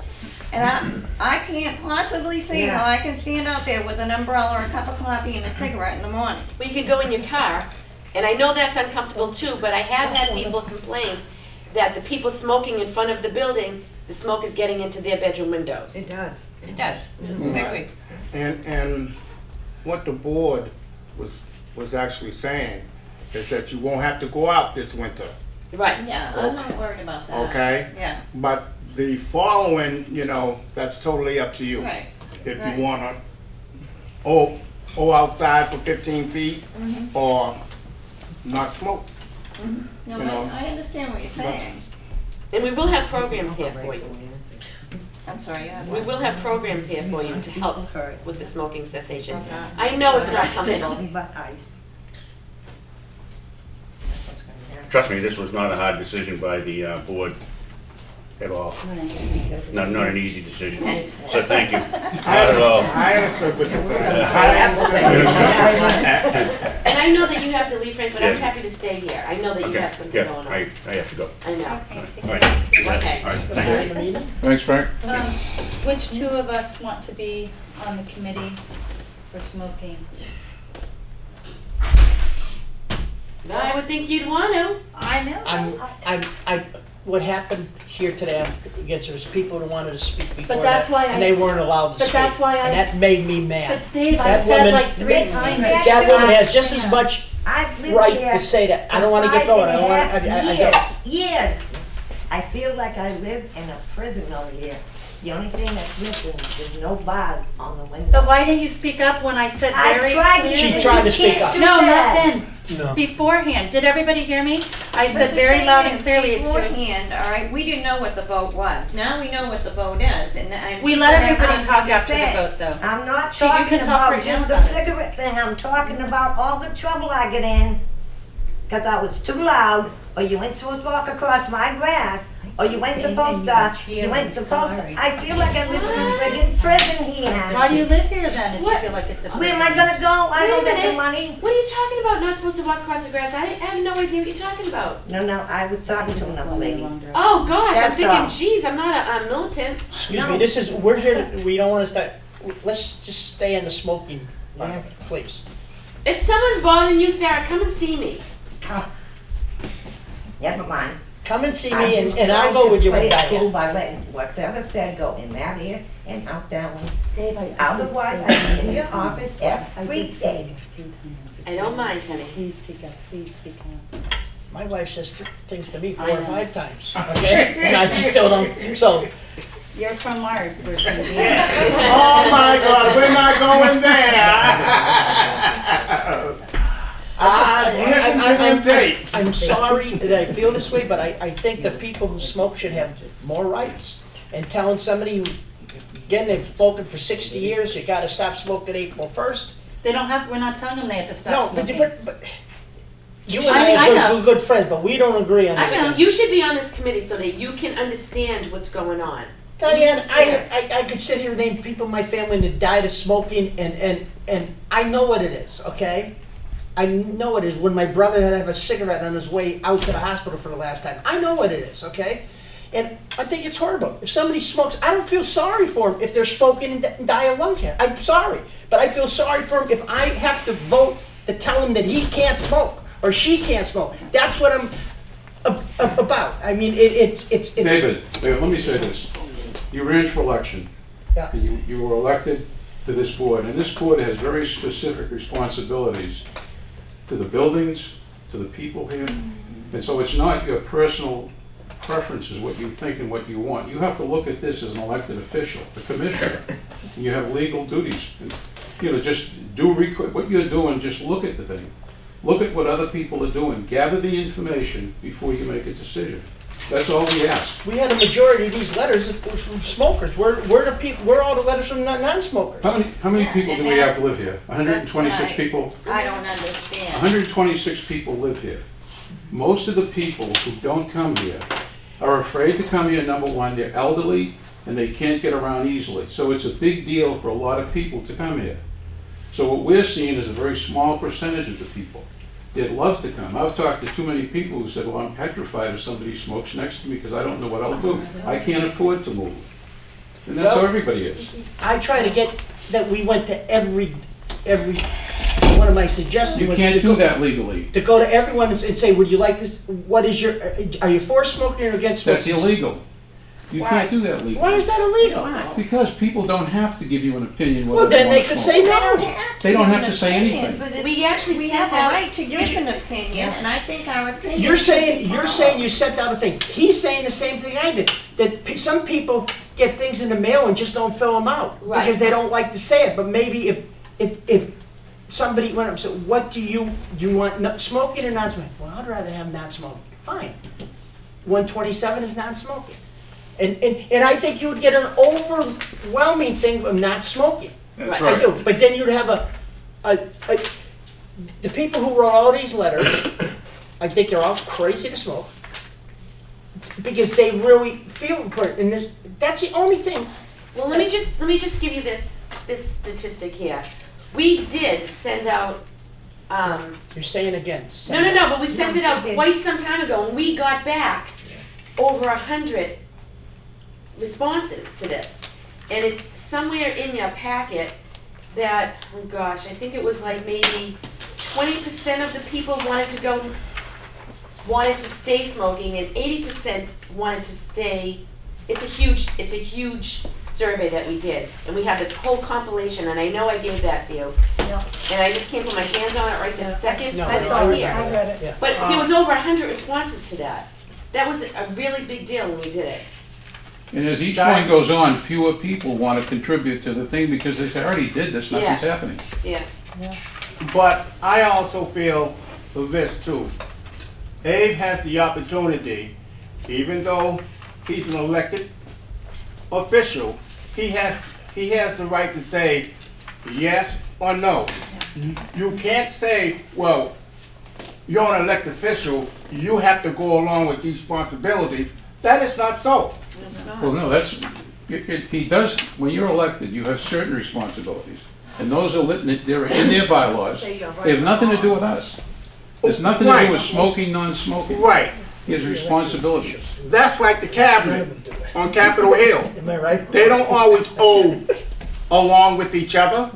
And I can't possibly see how I can stand out there with an umbrella, a cup of coffee, and a cigarette in the morning. Well, you can go in your car, and I know that's uncomfortable too, but I have had people complain that the people smoking in front of the building, the smoke is getting into their bedroom windows. It does. It does. Mm-hmm. I agree. And what the board was actually saying is that you won't have to go out this winter, Right. Yeah, I'm not worried about that. okay? Yeah, But the following, that's totally up to you. right. If Right. you wanna, oh outside for 15 feet or not smoke. No, You know. I understand what you're saying. And we will have programs here for you. I'm sorry, you have We one. will have programs here for you to help with the smoking cessation. Okay. I know it's not comfortable. But ice. Trust me, this was not a hard decision by the board at all. Not an easy decision. So thank you. Not at all. I understood what you're saying. I understand. And I know that you have to leave, Frank, but I'm Yeah. happy to stay here. I know that you Okay, have something yeah, going on. I have to go. I know. All right. Okay. All right, thank you. Thanks, Frank. Which two of us want to be on the committee for smoking? I would think you'd want to. I know. What happened here today, against there was people who wanted to speak before But that's that, why and they weren't allowed to but speak. that's why I And that s- made me mad. But Dave, I That said woman- like 3 times. That woman has just as much I've lived right here to say that. I don't wanna for get going, I 5 don't wanna, and a I half don't. years. I feel like I live in a prison over here. The only thing that's missing is no bars on the window. But why didn't you speak up when I said very I tried to. clearly? She tried to You speak can't up. do No, not that. then. No. Beforehand. Did everybody hear me? I But said the very thing loud and is, clearly it's your. beforehand, all right, we didn't know what the vote was. Now we know what the vote is, and We people let have everybody talk something to after the say. vote though. I'm not So you talking can talk for about just Jim the about it. cigarette thing, I'm talking about all the trouble I get in, cause I was too loud, or you ain't supposed to walk across my grass, or you ain't supposed to, I feel like I live in a friggin' prison here. Why do you live here then if you What? feel like it's a Where am I gonna go? I Wait a don't get minute. the money. What are you talking about? Not supposed to walk across the grass? I have no idea what you're talking about. No, I was talking to another lady. Oh, gosh, I'm That's thinking, all. geez, I'm not a militant. Excuse me, we're here, we don't wanna start, let's just stay in the smoking, Yeah. please. If someone's bothering you, Sarah, come and see me. Never mind. Come and see I'm me just and I'll trying go to with you play and it cool Diane. by letting whatever said go in that ear and out that one. Dave, I Otherwise, I'd be in your office every day. I don't mind, honey. Please speak up, please speak up. My wife says things to me 4 I or know. 5 times, okay? And I just still don't, so. You're from Mars, we're from Venus. Oh my God, we're not going there. Listen to them tapes. I'm sorry that I feel this way, but I think the people who smoke should have more rights. And telling somebody who, again, they've spoken for 60 years, you gotta stop smoking April 1st. They don't have, we're not telling them they have to stop No, smoking. but you and I I know. are good friends, but we don't agree on I this know, thing. you should be on this committee so that you can understand what's going on. Diane, Yeah. I could sit here and name people in my family that died of smoking, and I know what it is, okay? I know it is when my brother had to have a cigarette on his way out to the hospital for the last time. I know what it is, okay? And I think it's horrible. If somebody smokes, I don't feel sorry for them if they're smoking and die of lung cancer. I'm sorry, but I feel sorry for them if I have to vote to tell him that he can't smoke or she can't smoke. That's what I'm about. I mean, it's. David, let me say this. You ran for election. Yeah. And you were elected to this board, and this board has very specific responsibilities to the buildings, to the people here. And so it's not your personal preferences, what you think and what you want. You have to look at this as an elected official, the commissioner. And you have legal duties. And, you know, just do what you're doing, just look at the thing. Look at what other people are doing. Gather the information before you make a decision. That's all we ask. We had a majority of these letters from smokers. Where are all the letters from non-smokers? How many people do we have live here? 126 people? I don't understand. 126 people live here. Most of the people who don't come here are afraid to come here. Number one, they're elderly and they can't get around easily. So it's a big deal for a lot of people to come here. So what we're seeing is a very small percentage of the people. They'd love to come. I've talked to too many people who said, well, I'm petrified if somebody smokes next to me because I don't know what I'll do. I can't afford to move. And that's how everybody is. I try to get that we went to every one of my suggestions. You was can't to do go- that legally. To go to everyone and say, would you like this, what is your, are you for smoking or against That's smoking? illegal. You can't do that legally. Why is that illegal? Because people don't have to give you an opinion Well, whether then they they want to could smoke. say They don't no. have They don't give have an to say opinion, anything. but it's- We actually We sent have a out- right to give an opinion, and I think our opinion. You're should be saying followed. you sent out a thing. He's saying the same thing I did, that some people get things in the mail and just don't fill them out. Right. Because they don't like to say it, but maybe if somebody went up and said, what do you want, smoking or non-smoking? Well, I'd rather have non-smoking. Fine. 127 is non-smoking. And I think you would get an overwhelming thing of not smoking. That's I right. do, but then you'd have the people who wrote all these letters, I think they're all crazy to smoke. Because they really feel important, and that's the only thing. Well, let me just give you this statistic here. We did send out, You're saying again. no, but we sent it out we did. quite some time ago, and we got back over 100 responses to this. And it's somewhere in your packet that, oh gosh, I think it was like maybe 20% of the people wanted to stay smoking, and 80% wanted to stay. It's a huge survey that we did, and we have the whole compilation, and I know I gave that to you. Yeah. And I just can't put my hands on it right this second, No, but I it's saw it. here. I read it. Yeah. But there was over 100 responses to that. That was a really big deal when we did it. And as each one goes on, fewer people want to contribute to the thing because they say, I already did this, nothing's Yeah. happening. Yeah. But I also feel this too. Abe has the opportunity, even though he's an elected official, he has the right to say yes or no. You can't say, well, you're an elected official, you have to go along with these responsibilities. That is not so. Well, no, he does, when you're elected, you have certain responsibilities. And those are they're in their bylaws. They have nothing to do with us. There's nothing to do with smoking, non-smoking. Right. He has responsibilities. That's like the cabinet on Capitol Hill. Am I right? They don't always go along with each other.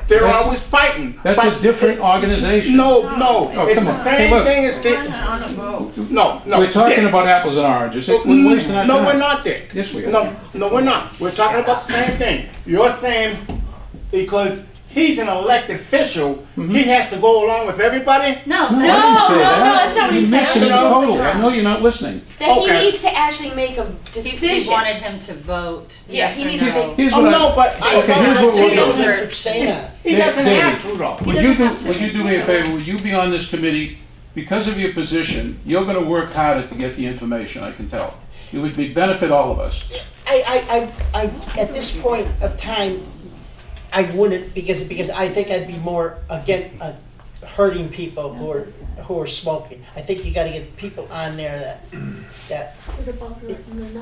They're always fighting. That's a But different organization. No, Oh, it's come the on. Hey, same look. thing as this. No. We're talking about apples and oranges. We're wasting our time. No, we're not, Dick. Yes, we are. No, we're not. We're talking about the same thing. You're saying because he's an elected official, he has to go along with everybody? No, No, no, I didn't say that. that's not what he You're said. missing it totally. I know you're not listening. That Okay. he needs to actually make a he decision. wanted him to vote Yeah, yes he or needs to no. make- Here's Oh, what no, but Okay, here's what we'll He do. doesn't abstain on it. he doesn't David, have to though. Would you do me a favor, will you be on this committee? Because of your position, you're gonna work harder to get the information, I can tell. It would benefit all of us. I, at this point of time, I wouldn't, because I think I'd be more hurting people who are smoking. I think you gotta get people on there that,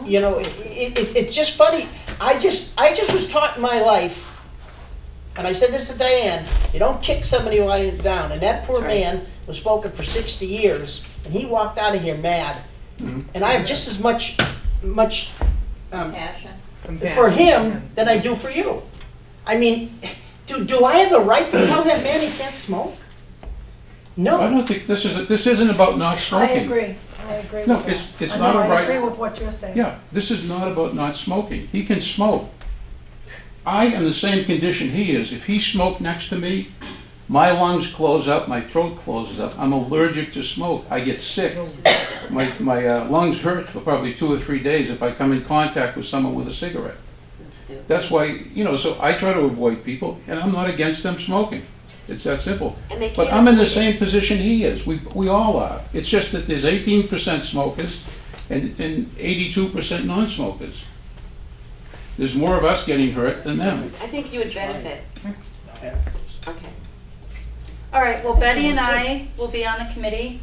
you know, it's just funny. I just was taught in my life, and I said this to Diane, you don't kick somebody while you're down, and that poor man was smoking for 60 years, and he walked out of here mad. And I have just as much Passion. for him than I do for you. I mean, do I have a right to tell that man he can't smoke? I No, don't think, this isn't about not I smoking. agree with No, that. it's I not know, a I agree right. with what you're saying. Yeah, this is not about not smoking. He can smoke. I am the same condition he is. If he smoked next to me, my lungs close up, my throat closes up. I'm allergic to smoke. I get sick. My lungs hurt for probably 2 or 3 days if I come in contact with someone with a cigarette. That's why, so I try to avoid people, and I'm not against them smoking. It's that simple. And they But can't I'm in the avoid it. same position he is. We all are. It's just that there's 18% smokers and 82% non-smokers. There's more of us getting hurt than them. I think you would benefit. Okay. All right, well, Betty and I will be on the committee,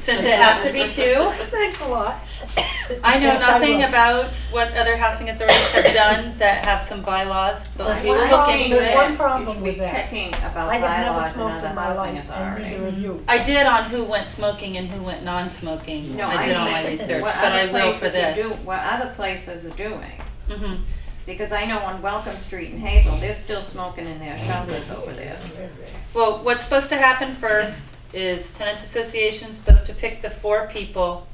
since it has to be two. Thanks a lot. I know Yes, I nothing will. about what other housing authorities have done that have some bylaws, but There's we one will look problem- into there's it. one problem You should be with that. checking about I have never bylaws and smoked in other my housing life, and authorities. neither of you. I did on who went smoking and who went non-smoking. No, I did all my mean, research, what but I other will for places are this. What other places are doing. Mhm. Because I know on Welcome Street in Hazel, they're still smoking in their shelters over there. Well, what's supposed to happen first is tenants association's supposed to pick the 4 people,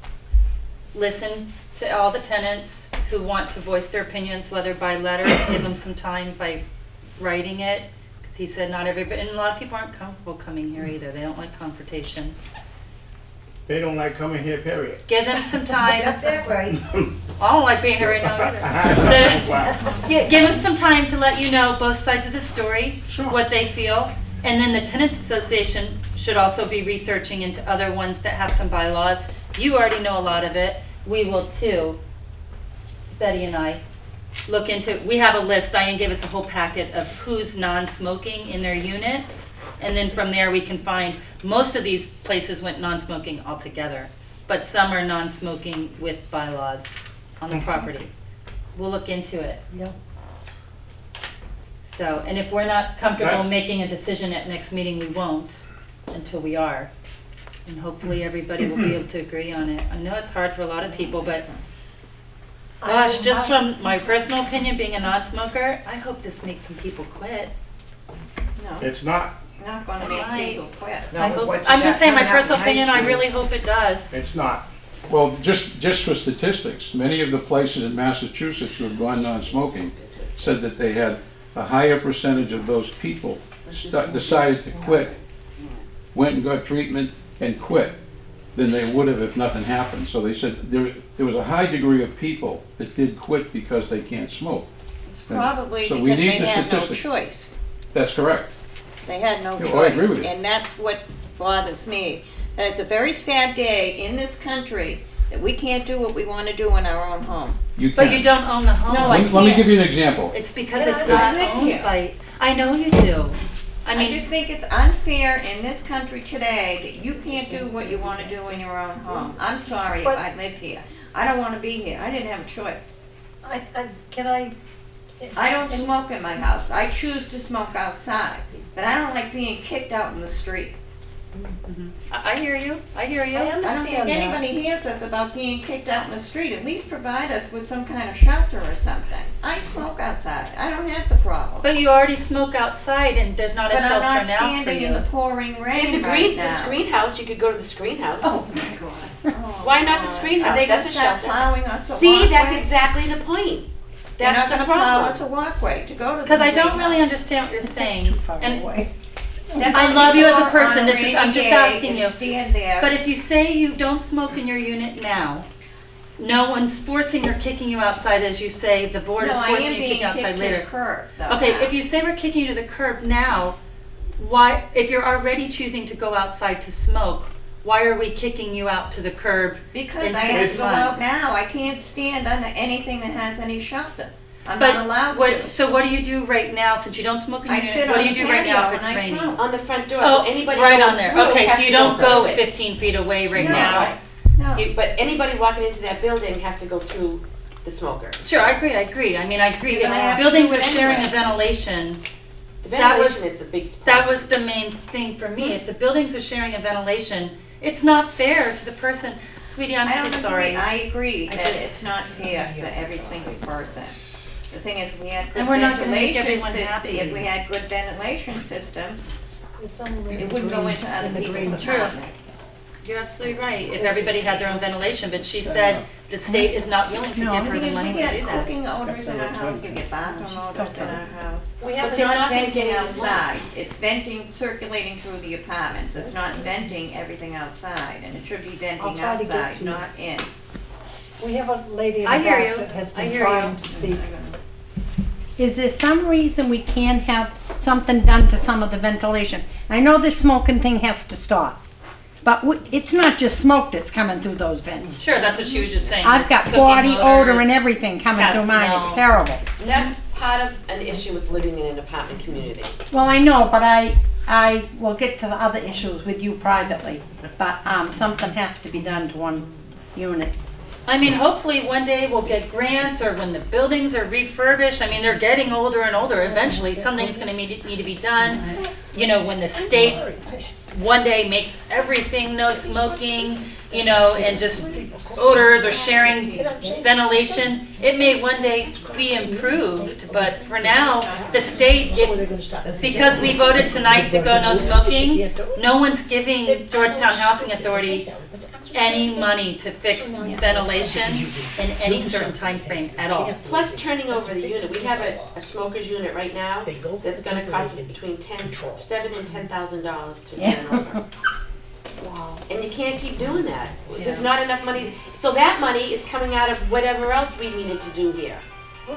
listen to all the tenants who want to voice their opinions, whether by letter, give them some time by writing it. Because he said not everybody, and a lot of people aren't comfortable coming here either. They don't like confrontation. They don't like coming here, period. Give them some time. Got that right. I don't like being here right now either. Yeah, give them some time to let you know both sides of the story, Sure. what they feel. And then the tenants association should also be researching into other ones that have some bylaws. You already know a lot of it. We will too. Betty and I look into, we have a list. Diane gave us a whole packet of who's non-smoking in their units. And then from there we can find, most of these places went non-smoking altogether. But some are non-smoking with bylaws on the property. We'll look into it. Yeah. So, and if we're not comfortable That's- making a decision at next meeting, we won't until we are. And hopefully everybody will be able to agree on it. I know it's hard for a lot of people, but gosh, just from my personal opinion, being a non-smoker, I hope this makes some people quit. No, It's not, not gonna It make might. people quit. No, I but hope, what you I'm got just saying my coming up in personal high opinion, I school- really hope it does. it's not. Well, just for statistics, many of the places in Massachusetts who have gone non-smoking said that they had a higher percentage of those people decided to quit, went and got treatment and quit, than they would have if nothing happened. So they said there was a high degree of people that did quit because they can't smoke. It's probably So because we they need the had no statistic. choice. That's correct. They had no Yeah, choice. well, I agree with you. And that's what bothers me. That it's a very sad day in this country that we can't do what we want to do in our own home. You But can. you don't own the home. No, I Let me can't. give you an example. It's because Yeah, it's I not live owned here. by, I know you do. I I mean, just think it's unfair in this country today that you can't do what you want to do in your own home. I'm sorry if But- I live here. I don't want to be here. I didn't have a choice. Can I? I don't smoke in my house. I choose to smoke outside. But I don't like being kicked out in the street. I hear you, I hear you. I I don't understand think that. anybody hears us about being kicked out in the street. At least provide us with some kind of shelter or something. I smoke outside. I don't have the problem. But you already smoke outside and there's not a But I'm shelter not now for standing in you. the pouring rain There's a right now. the screen house, you could go to the screen house. Oh, my God. Oh, Why not the God. screen Are house? they gonna That's a start shelter. plowing us a See, that's walkway? exactly the point. They're That's not the gonna plow us problem. a walkway to go to the Because I don't screen really house. understand what you're saying. And They're I gonna love you as a go on person. This is- rainy I'm just day asking and you. Stand there. But if you say you don't smoke in your unit now, no one's forcing or kicking you outside, as you say, the board is No, I forcing am you to being kick you outside kicked to the later. curb, though. Okay, if you say we're kicking you to the curb now, why, if you're already choosing to go outside to smoke, why are we kicking you out to the curb Because in I have 6 to go out months? now. I can't stand under anything that has any shelter. I'm But not allowed what, to. so what do you do right now, since you don't smoke in I your sit unit, what do on you the do right now patio if it's and I raining? smoke. On the front door, Oh, so anybody right going on there, through okay, has so you to don't through go it. 15 feet away right No, now? No. But anybody walking into that building has to go through the smoker. Sure, I agree, I mean, I agree, You're gonna have if to buildings do are it sharing a anyway. ventilation, The That was- ventilation is the big that problem. was the main thing for me, if the buildings are sharing a ventilation, it's not fair to the person, sweetie, I'm I so don't sorry. agree. I agree I that just- it's not fair for every single person. The thing is, we had good And we're not gonna make ventilation everyone system. happy. If we had good ventilation system, Is someone in It the wouldn't go green- into other in the people's green? True. apartments. You're absolutely right, if everybody had their own ventilation, but she said the state is not willing to give her the Because money we to get do that. cooking odors in our house, we get bathroom odors in our house. We But have It's they're not not gonna venting get any outside, lights. it's venting, circulating through the apartments, it's not venting everything outside, and it should be I'll venting try to get outside, to you. not in. We have a lady in I the hear back you. that has I been hear trying you. to speak. Is there some reason we can't have something done to some of the ventilation? I know this smoking thing has to stop, but it's not just smoke that's coming through those vents. Sure, that's what she was just saying. I've It's got cooking body odor and odors. everything coming cat through mine, smell. it's terrible. And that's part of an issue with living in an apartment community. Well, I know, but I will get to the other issues with you privately, but, something has to be done to one unit. I mean, hopefully one day we'll get grants, or when the buildings are refurbished, I mean, they're getting older and older, eventually something's gonna need to be done. You know, when the state one day makes everything no smoking, you know, and just odors or sharing ventilation, it may one day be improved, but for now, the state, because we voted tonight to go no smoking, no one's giving Georgetown Housing Authority any money to fix ventilation in any certain time frame at all. Plus turning over the unit, we have a smoker's unit right now that's gonna cost us between $7,000 and $10,000 to turn over. Wow. And you can't keep doing that. There's not enough money, so that money is coming out of whatever else we needed to do here.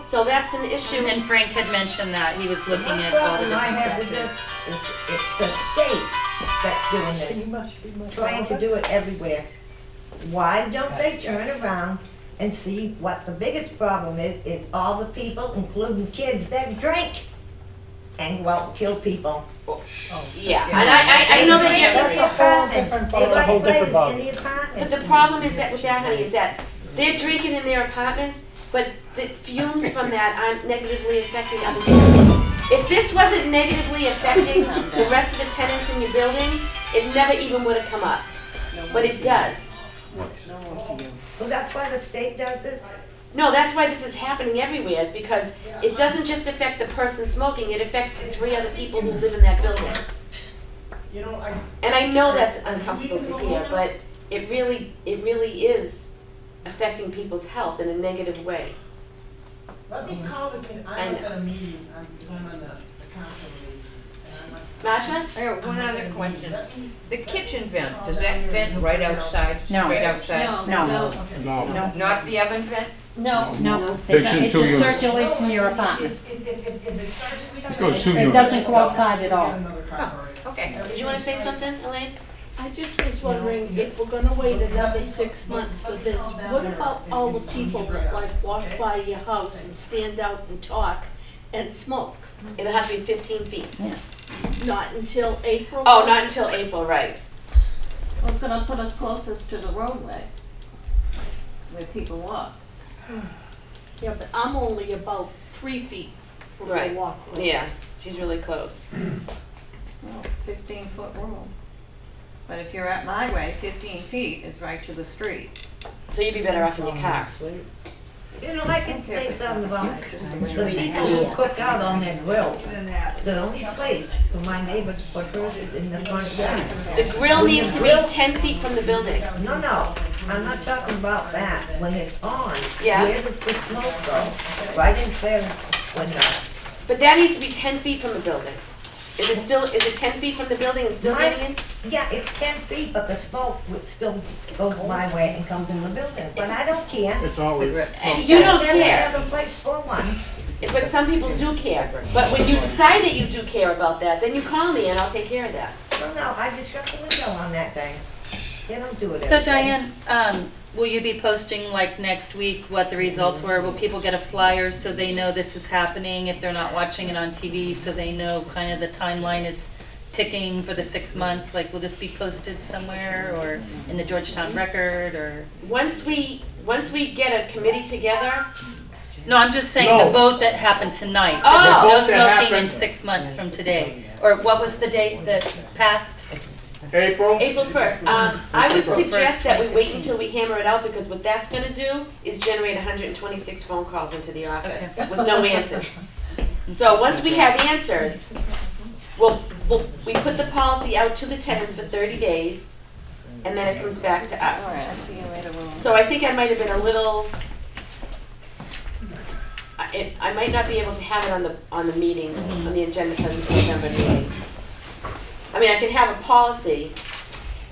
So that's an issue. And Frank had mentioned that, he was looking One at all the problem I different have with factors. this is it's the state that's doing this, trying to do it everywhere. Why don't they turn around and see what the biggest problem is all the people, including kids, that drink and go out and kill people. Yeah, and I know that you're, That's a whole different- They that's a like whole different plays in ballgame. the apartment. but the problem is that with that, honey, is that they're drinking in their apartments, but the fumes from that aren't negatively affecting other people. If this wasn't negatively affecting the rest of the tenants in your building, it never even would have come up. But it does. So that's why the state does this? No, that's why this is happening everywhere, is because it doesn't just affect the person smoking, it affects the 3 other people who live in that building. And I know that's uncomfortable to hear, but it really is affecting people's health in a negative way. Let me call the, I I'm know. at a meeting, I'm on the council meeting. Masha? I got one other question. The kitchen vent, does that vent right outside, No. straight outside? No, No. Not the oven vent? no, Takes in it two just units. circulates in your apartment. If it starts. It goes 2 It units. doesn't go outside at all. Okay. Did you want to say something, Elaine? I just was wondering if we're gonna wait another 6 months for this, what about all the people that like walk by your house and stand out and talk and smoke? It'll have to be 15 feet. Not until April? Oh, not until April, right. Well, it's gonna put us closest to the roadways, where people walk. Yeah, but I'm only about 3 feet from the Right. walkway. Yeah, she's really close. Well, it's 15-foot rule. But if you're at my way, 15 feet is right to the street. So you'd be better off in your car. You know, I can say something about the people who cook out on their grills. The only place for my neighbor to put hers is in the front yard. The grill needs to be 10 feet from the building. No, I'm not talking about that. When it's on, Yeah. where does the smoke go? Right in Sarah's window. But that needs to be 10 feet from the building. Is it 10 feet from the building and still getting in? Yeah, it's 10 feet, but the smoke still goes my way and comes in the building. But I don't care. It's always. You don't There's care, another place for one. but some people do care. But when you decide that you do care about that, then you call me and I'll take care of that. No, I just shut the window on that thing. They don't do it So every day. Diane, will you be posting like next week what the results were? Will people get a flyer so they know this is happening if they're not watching it on TV, so they know kind of the timeline is ticking for the 6 months? Like, will this be posted somewhere or in the Georgetown Record or? Once we get a committee together, No, I'm just saying No. the vote that happened tonight. Oh. That The vote there's that no smoking in happened- 6 months from today. Or what was the date that passed? April? April 1st, I would April suggest 1st, that we wait until we hammer it out, because what that's gonna do is generate 126 phone calls into the office with no answers. So once we have answers, we'll we put the policy out to the tenants for 30 days, and then it comes back to us. All right, I'll see you later, Will. So I think I might have been a little, I might not be able to have it on the meeting, on the agenda for the November meeting. I mean, I can have a policy.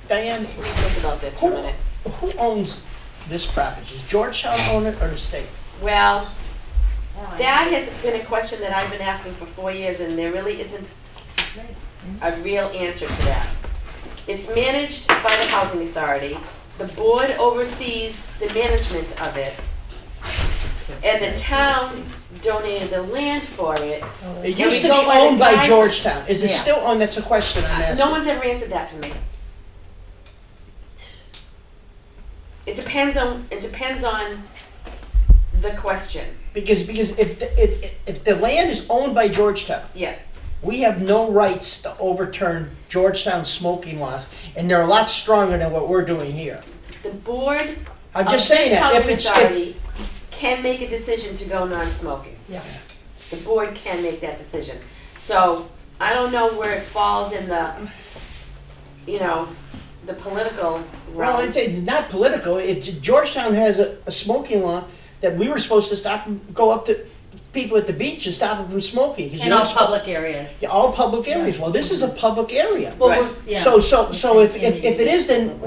Diane, Let me think about this for a minute. who owns this property? Does Georgetown own it or the state? Well, that has been a question that I've been asking for 4 years, and there really isn't a real answer to that. It's managed by the Housing Authority. The board oversees the management of it. And the town donated the land for it. It used to be owned by Georgetown. Is it Yeah. still owned? That's a question I'm asking. No one's ever answered that for me. It depends on the question. Because if the land is owned by Georgetown, Yeah. we have no rights to overturn Georgetown's smoking laws, and they're a lot stronger than what we're doing here. The board I'm of just this saying that, if housing it's, authority can make a decision to go non-smoking. yeah. The board can make that decision. So I don't know where it falls in the, the political Well, realm. it's not political. Georgetown has a smoking law that we were supposed to stop, go up to people at the beach and stop them from smoking. 'Cause you In don't all smoke- public areas. Yeah, all public areas. Well, this is a public area. Well, Right. yeah. So if it is, then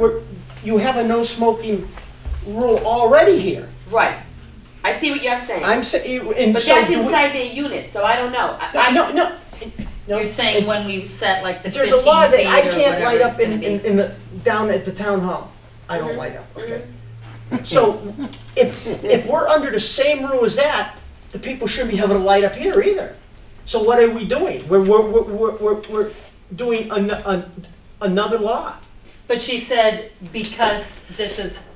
you have a no smoking rule already here. Right. I see what you're saying. I'm saying, and But so that's do we- inside their unit, so I don't know. No. You're saying when we set like the 15 There's a law that feet I or can't light whatever up it's gonna be. in the, down at the town hall. I don't light up, okay? So if we're under the same rule as that, the people shouldn't be able to light up here either. So what are we doing? We're doing another law. But she said because this is,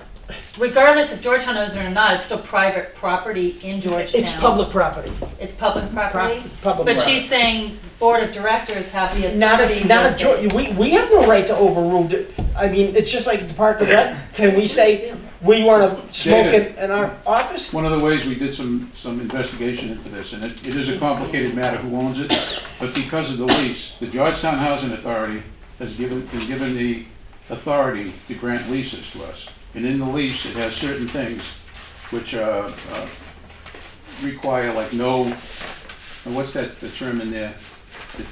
regardless if Georgetown owns it or not, it's still private property in Georgetown. It's public property. It's public property? Public But property. she's saying board of directors have the Not authority. if, not if, we have no right to overrule it. I mean, it's just like at the Park and Rec. Can we say, we wanna smoke in our office? One of the ways we did some investigation into this, and it is a complicated matter who owns it, but because of the lease, the Georgetown Housing Authority has been given the authority to grant leases to us. And in the lease, it has certain things which require like no, what's that, the term in there?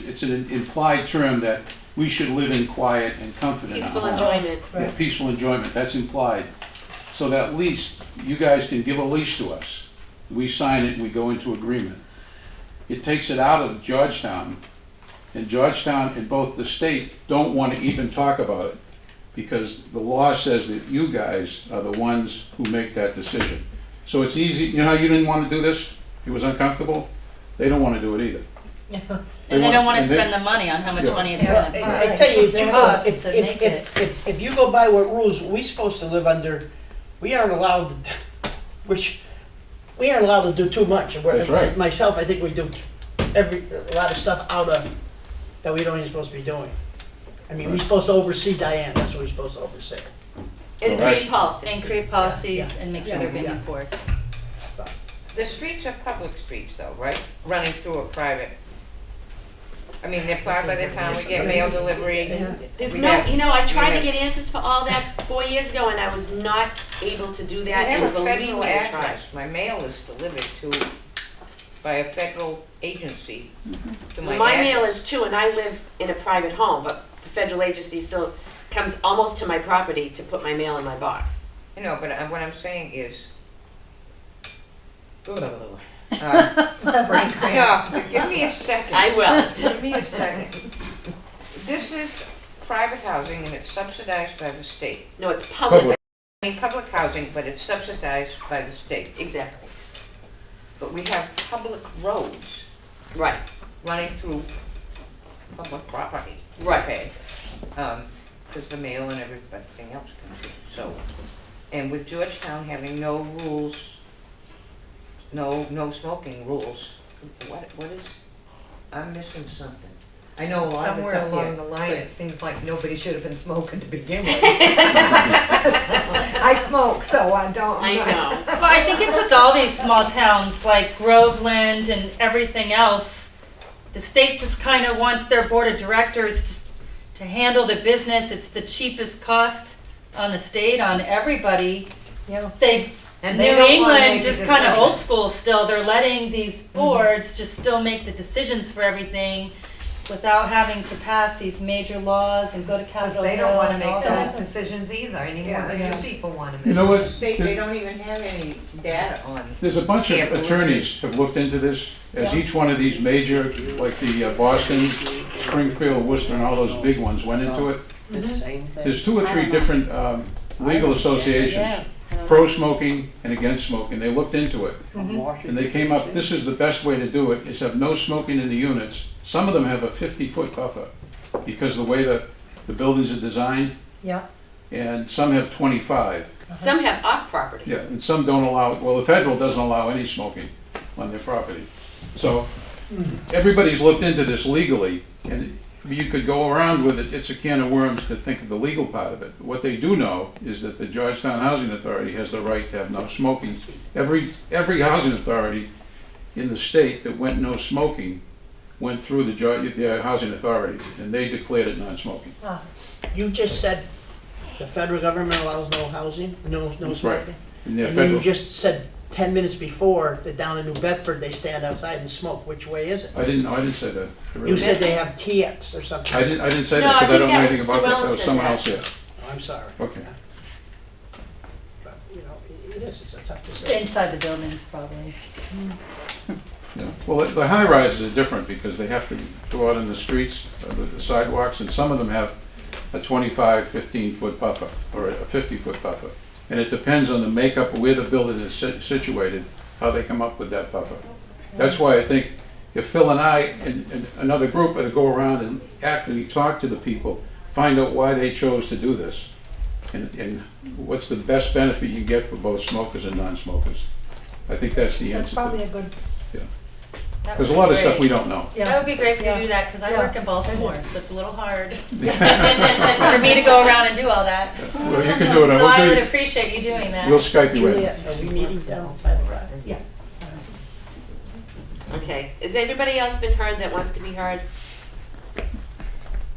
It's an implied term that we should live in quiet and comfort in our Peaceful home. enjoyment. Yeah, peaceful enjoyment, that's implied. So that lease, you guys can give a lease to us. We sign it and we go into agreement. It takes it out of Georgetown, and Georgetown and both the state don't want to even talk about it because the law says that you guys are the ones who make that decision. So it's easy, you know how you didn't want to do this? It was uncomfortable? They don't want to do it either. And they don't want to and they- spend the money on how much Yeah. money it's Well, gonna be. I tell you, if you go, Costs to make it. if you go by what rules we supposed to live under, we aren't allowed, we aren't allowed to do too much. That's right. Myself, I think we do a lot of stuff that we don't even supposed to be doing. I mean, we're supposed to oversee Diane, that's what we're supposed to oversee. And create policy. And create policies Yeah. and make sure they're being Yeah. enforced. The streets are public streets though, right? Running through a private. I mean, they're plowed by the town, we get mail delivery. There's We no, have- I tried we to have- get answers for all that 4 years ago, and I was not able to do We that, have and a believe federal me, I tried. address. My mail is delivered to, by a federal agency to my My mail address. is too, and I live in a private home, but the federal agency still comes almost to my property to put my mail in my box. You know, but what I'm saying is, Brain cramp. no, give me a second. I will. Give me a second. This is private housing and it's subsidized by the state. No, it's public. I mean, public housing, but it's subsidized by the state. Exactly. But we have public roads Right. running through public property. Right. Okay. Because the mail and everything else comes in. So, and with Georgetown having no rules, no smoking rules, what is, I'm missing something. I know a lot of it's Somewhere up here, along the line, but- it seems like nobody should have been smoking to begin with. I smoke, so I don't. I know. Well, I think it's with all these small towns like Groveland and everything else. the state just kind of wants their board of directors just to handle the business. It's the cheapest cost on the state, on everybody. Yeah. And New they don't wanna England, make a just kind of decision. old school still, they're letting these boards just still make the decisions for everything without having to pass these major laws and go to Because Capitol they Hill don't wanna and all make those that. decisions either, any more than you people wanna make. You know what? They don't even have any data on. There's a bunch of Yeah, but- attorneys have looked into this, as each one of these major, like the Boston, Springfield, Worcester, and all those big ones went into it. The same thing. There's 2 or 3 different legal associations, pro-smoking and against smoking. They looked into it. And they came up, this is the best way to do it, is have no smoking in the units. Some of them have a 50-foot buffer, because the way the buildings are designed, Yeah. and some have 25. Some have off property. Yeah, and some don't allow, well, the federal doesn't allow any smoking on their property. So, everybody's looked into this legally, and you could go around with it, it's a can of worms to think of the legal part of it. What they do know is that the Georgetown Housing Authority has the right to have no smoking. Every housing authority in the state that went no smoking went through the housing authority, and they declared it non-smoking. You just said the federal government allows no housing, no Right. smoking. And they're And then you federal. just said 10 minutes before that down in New Bedford, they stand outside and smoke. Which way is it? I didn't say that. You said they have kiosks or something. I didn't say No, that I because I don't think know that anything was about that. Sue That was Ellen someone said else, yeah. Oh, I'm sorry. Okay. But, you know, it is, it's a tough decision. Inside the buildings, probably. Yeah. Well, the high rises are different because they have to go out in the streets, the sidewalks, and some of them have a 25, 15-foot buffer or a 50-foot buffer. And it depends on the makeup of where the building is situated, how they come up with that buffer. That's why I think if Phil and I and another group are to go around and actually talk to the people, find out why they chose to do this, and what's the best benefit you get for both smokers and non-smokers. I think that's the That's answer. probably a good, That There's a would lot be of stuff we great. don't know. yeah. That would be great for you to do that, because I Yeah. work in Baltimore, It is. so it's a little hard for me to go around and do all that. Well, you can do it. So I would We'll appreciate you doing that. Skype you in. Juliet, are we meeting down by the drive? Yeah. Okay, has anybody else been heard that wants to be heard?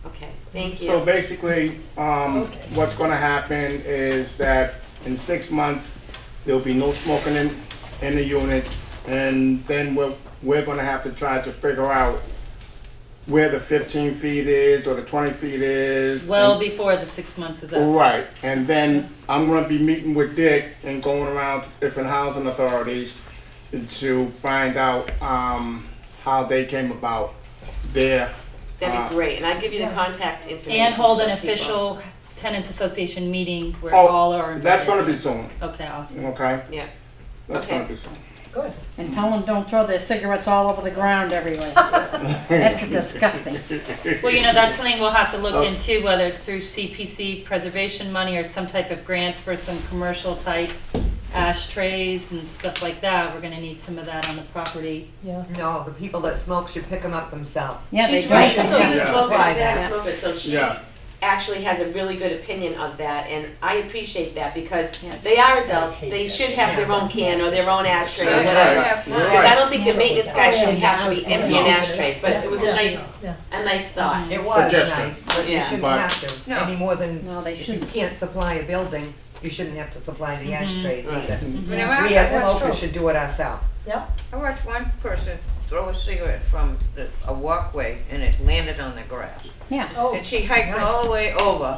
Okay, thank you. So basically, what's gonna happen is that in 6 months, there'll be no smoking in the units, and then we're gonna have to try to figure out where the 15 feet is or the 20 feet is. Well and- before the 6 months is up. Right, and then I'm gonna be meeting with Dick and going around to different housing authorities to find out, how they came about their, That'd be great, and I'll give you the contact information. And hold to an those people. official tenants association meeting where Oh, all are invited. that's gonna be soon, Okay, awesome. okay? Yeah. That's Okay. gonna be soon. Good. And tell them don't throw their cigarettes all over the ground everywhere. That's disgusting. Well, you know, that's something we'll have to look into, whether it's through CPC preservation money or some type of grants for some commercial type ashtrays and stuff like that. We're gonna need some of that on the property. Yeah. No, the people that smoke should pick them up themselves. Yeah, they She's do. right, she's Yeah. a Yeah. smoker, Supply she's a that. smoker, so she Yeah. actually has a really good opinion of that, and I appreciate that, because they are adults, they should have their own can or their own ashtray or That's whatever. right. You're Because I right. don't think the maintenance guy should have to be emptying ashtrays, but it was a Yeah. nice thought. It was Suggestion. nice, but you Yeah. shouldn't But- have to, No. any more than, No, they if you shouldn't. can't supply a building, you shouldn't have to supply the ashtrays Right. either. Whenever We as That's smokers true. should do it ourselves. I watched one person throw a cigarette from a walkway and it landed on the grass. Yeah. Oh, And she hiked nice. all the way over,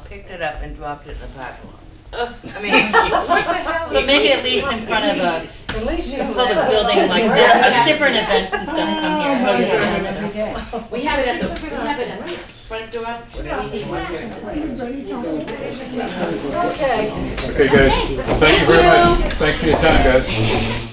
picked it up and dropped it in the parking lot. I mean, what the hell? But maybe at least in front of a At least you. public building like this, as different events and stuff come here. Oh, yeah. Every day. We have it at the front door, we need one here at the Okay. Okay, guys, thank you very much. Thanks for your time, guys.